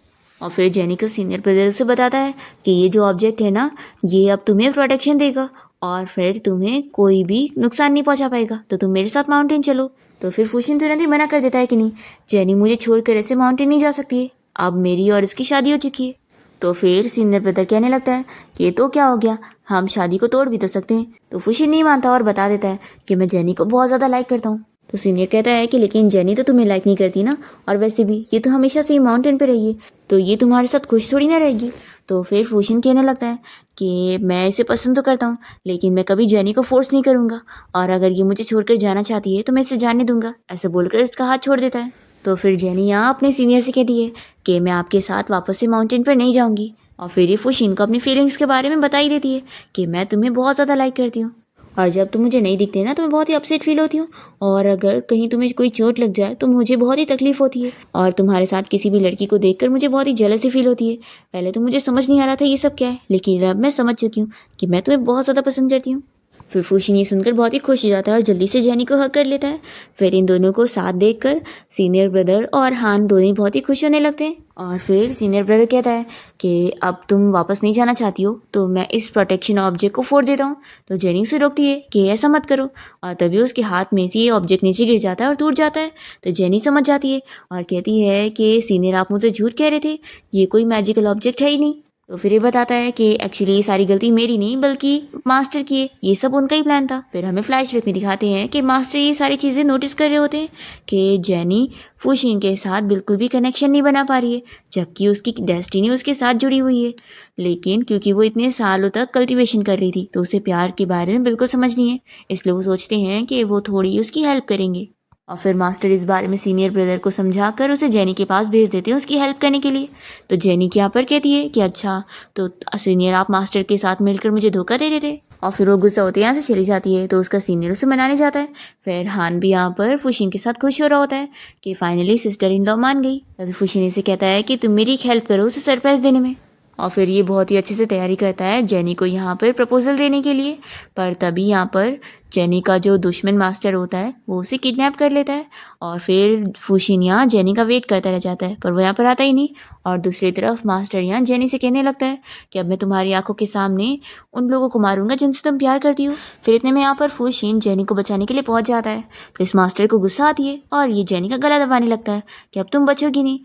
और फिर जेनी का सीनियर ब्रदर उसे बताता है कि ये जो ऑब्जेक्ट है ना, ये अब तुम्हें प्रोटेक्शन देगा और फिर तुम्हें कोई भी नुकसान नहीं पहुंचा पाएगा, तो तुम मेरे साथ माउंटेन चलो। तो फिर फुशिन तुरंत ही मना कर देता है कि नहीं, जेनी मुझे छोड़कर ऐसे माउंटेन नहीं जा सकती है, अब मेरी और इसकी शादी हो चुकी है। तो फिर सीनियर ब्रदर कहने लगता है कि तो क्या हो गया, हम शादी को तोड़ भी तो सकते हैं। तो फुशिन नहीं मानता और बता देता है कि मैं जेनी को बहुत ज़्यादा लाइक करता हूँ। तो सीनियर कहता है कि लेकिन जेनी तो तुम्हें लाइक नहीं करती ना, और वैसे भी ये तो हमेशा से ही माउंटेन पे रही है, तो ये तुम्हारे साथ खुश थोड़ी ना रहेगी। तो फिर फुशिन कहने लगता है कि मैं इसे पसंद तो करता हूँ लेकिन मैं कभी जेनी को फोर्स नहीं करूँगा, और अगर ये मुझे छोड़कर जाना चाहती है तो मैं इसे जाने दूंगा। ऐसे बोलकर इसका हाथ छोड़ देता है। तो फिर जेनी यहाँ अपने सीनियर से कहती है कि मैं आपके साथ वापस से माउंटेन पर नहीं जाऊँगी, और फिर ये फुशिन को अपनी फीलिंग्स के बारे में बता ही देती है कि मैं तुम्हें बहुत ज़्यादा लाइक करती हूँ। और जब तुम मुझे नहीं दिखते ना तो मैं बहुत ही अपसेट फील होती हूँ, और अगर कहीं तुम्हें कोई चोट लग जाए तो मुझे बहुत ही तकलीफ होती है, और तुम्हारे साथ किसी भी लड़की को देखकर मुझे बहुत ही जेलसी फील होती है। पहले तो मुझे समझ नहीं आ रहा था ये सब क्या है, लेकिन अब मैं समझ चुकी हूँ कि मैं तुम्हें बहुत ज़्यादा पसंद करती हूँ। फिर फूशिन ये सुनकर बहुत ही खुश हो जाता है और जल्दी से जेनी को हक कर लेता है। फिर इन दोनों को साथ देखकर सीनियर ब्रदर और हान दोनों ही बहुत ही खुश होने लगते हैं। और फिर सीनियर ब्रदर कहता है कि अब तुम वापस नहीं जाना चाहती हो तो मैं इस प्रोटेक्शन ऑब्जेक्ट को फोड़ देता हूँ। तो जेनी उसे रोकती है कि ऐसा मत करो, और तभी उसके हाथ में से ये ऑब्जेक्ट नीचे गिर जाता है और टूट जाता है। तो जेनी समझ जाती है और कहती है कि सीनियर आप मुझसे झूठ कह रहे थे, ये कोई मैजिकल ऑब्जेक्ट है ही नहीं। तो फिर ये बताता है कि एक्चुअली ये सारी गलती मेरी नहीं बल्कि मास्टर की है, ये सब उनका ही प्लान था। फिर हमें फ्लैशबैक में दिखाते हैं कि मास्टर ये सारी चीज़ें नोटिस कर रहे होते हैं कि जेनी फूशिन के साथ बिल्कुल भी कनेक्शन नहीं बना पा रही है, जबकि उसकी डेस्टिनी उसके साथ जुड़ी हुई है। लेकिन क्योंकि वो इतने सालों तक कल्टीवेशन कर रही थी तो उसे प्यार के बारे में बिल्कुल समझ नहीं है, इसलिए वो सोचते हैं कि वो थोड़ी उसकी हेल्प करेंगे। और फिर मास्टर इस बारे में सीनियर ब्रदर को समझाकर उसे जेनी के पास भेज देते हैं उसकी हेल्प करने के लिए। तो जेनी यहाँ पर कहती है कि अच्छा तो सीनियर आप मास्टर के साथ मिलकर मुझे धोखा दे रहे थे, और फिर वो गुस्सा होते यहाँ से चली जाती है। तो उसका सीनियर उसे मनाने जाता है। फिर हान भी यहाँ पर फुशिन के साथ खुश हो रहा होता है कि फाइनली सिस्टर इन लॉ मान गई। तभी फुशिन इसे कहता है कि तुम मेरी एक हेल्प करो उसे सरप्राइज देने में। और फिर ये बहुत ही अच्छे से तैयारी करता है जेनी को यहाँ पर प्रपोजल देने के लिए। पर तभी यहाँ पर जेनी का जो दुश्मन मास्टर होता है वो उसे किडनैप कर लेता है, और फिर फुशिन यहाँ जेनी का वेट करता रह जाता है पर वो यहाँ पर आता ही नहीं। और दूसरी तरफ मास्टर यहाँ जेनी से कहने लगता है कि अब मैं तुम्हारी आंखों के सामने उन लोगों को मारूंगा जिनसे तुम प्यार करती हो। फिर इतने में यहाँ पर फुशिन जेनी को बचाने के लिए पहुंच जाता है। तो इस मास्टर को गुस्सा आती है और ये जेनी का गला दबाने लगता है कि अब तुम बचोगी नहीं,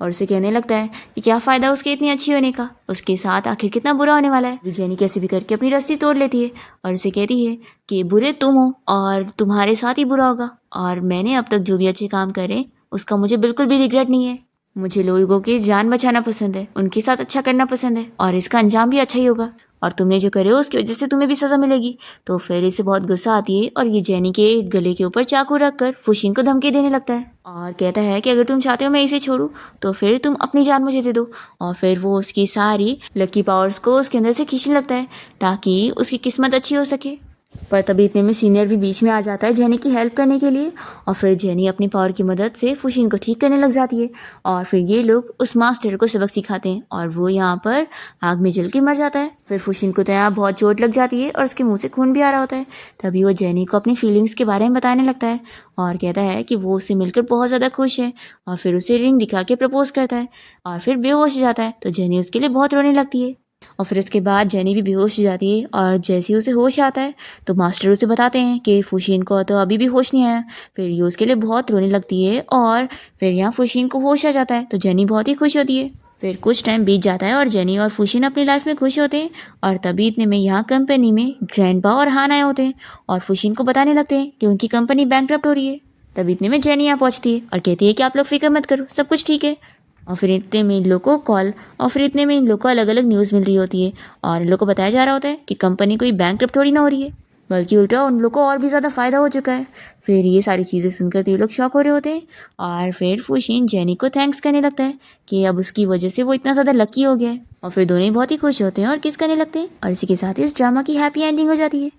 और उसे कहने लगता है कि क्या फ़ायदा उसके इतनी अच्छी होने का, उसके साथ आखिर कितना बुरा होने वाला है। जेनी कैसे भी करके अपनी रस्सी तोड़ लेती है और उसे कहती है कि बुरे तुम हो और तुम्हारे साथ ही बुरा होगा, और मैंने अब तक जो भी अच्छे काम करे उसका मुझे बिल्कुल भी रिग्रेट नहीं है। मुझे लोगों की जान बचाना पसंद है, उनके साथ अच्छा करना पसंद है, और इसका अंजाम भी अच्छा ही होगा, और तुमने जो करे हो उसकी वजह से तुम्हें भी सज़ा मिलेगी। तो फिर इसे बहुत गुस्सा आती है और ये जेनी के गले के ऊपर चाकू रखकर फुशिन को धमकी देने लगता है और कहता है कि अगर तुम चाहते हो मैं इसे छोड़ूं तो फिर तुम अपनी जान मुझे दे दो। और फिर वो उसकी सारी लकी पावर्स को उसके अंदर से खींचने लगता है ताकि उसकी किस्मत अच्छी हो सके। पर तभी इतने में सीनियर भी बीच में आ जाता है जेनी की हेल्प करने के लिए, और फिर जेनी अपनी पावर की मदद से फुशिन को ठीक करने लग जाती है। और फिर ये लोग उस मास्टर को सबक सिखाते हैं और वो यहाँ पर आग में जल के मर जाता है। फिर फुशिन को तो यहाँ बहुत चोट लग जाती है और उसके मुंह से खून भी आ रहा होता है। तभी वो जेनी को अपनी फीलिंग्स के बारे में बताने लगता है और कहता है कि वो उससे मिलकर बहुत ज़्यादा खुश है, और फिर उसे रिंग दिखा के प्रपोज करता है और फिर बेहोश हो जाता है। तो जेनी उसके लिए बहुत रोने लगती है, और फिर इसके बाद जेनी भी बेहोश हो जाती है। और जैसे ही उसे होश आता है तो मास्टर उसे बताते हैं कि फुशिन को तो अभी भी होश नहीं आया। फिर ये उसके लिए बहुत रोने लगती है और फिर यहाँ फुशिन को होश आ जाता है। तो जेनी बहुत ही खुश होती है। फिर कुछ टाइम बीत जाता है और जेनी और फुशिन अपनी लाइफ में खुश होते हैं। और तभी इतने में यहाँ कंपनी में ग्रैंडपा और हान आए होते हैं और फुशिन को बताने लगते हैं कि उनकी कंपनी बैंकरप्ट हो रही है। तभी इतने में जेनी यहाँ पहुँचती है और कहती है कि आप लोग फिक्र मत करो, सब कुछ ठीक है। और फिर इतने में इन लोगों को कॉल और फिर इतने में इन लोगों को अलग अलग न्यूज़ मिल रही होती है और इन लोगों को बताया जा रहा होता है कि कंपनी कोई बैंकरप्ट थोड़ी ना हो रही है, बल्कि उल्टा उन लोगों को और भी ज़्यादा फ़ायदा हो चुका है। फिर ये सारी चीज़ें सुनकर ये लोग शॉक हो रहे होते हैं और फिर फुशिन जेनी को थैंक्स करने लगता है कि अब उसकी वजह से वो इतना ज़्यादा लकी हो गया है। और फिर दोनों ही बहुत ही खुश होते हैं और किस करने लगते हैं, और इसी के साथ इस ड्रामा की हैप्पी एंडिंग हो जाती है।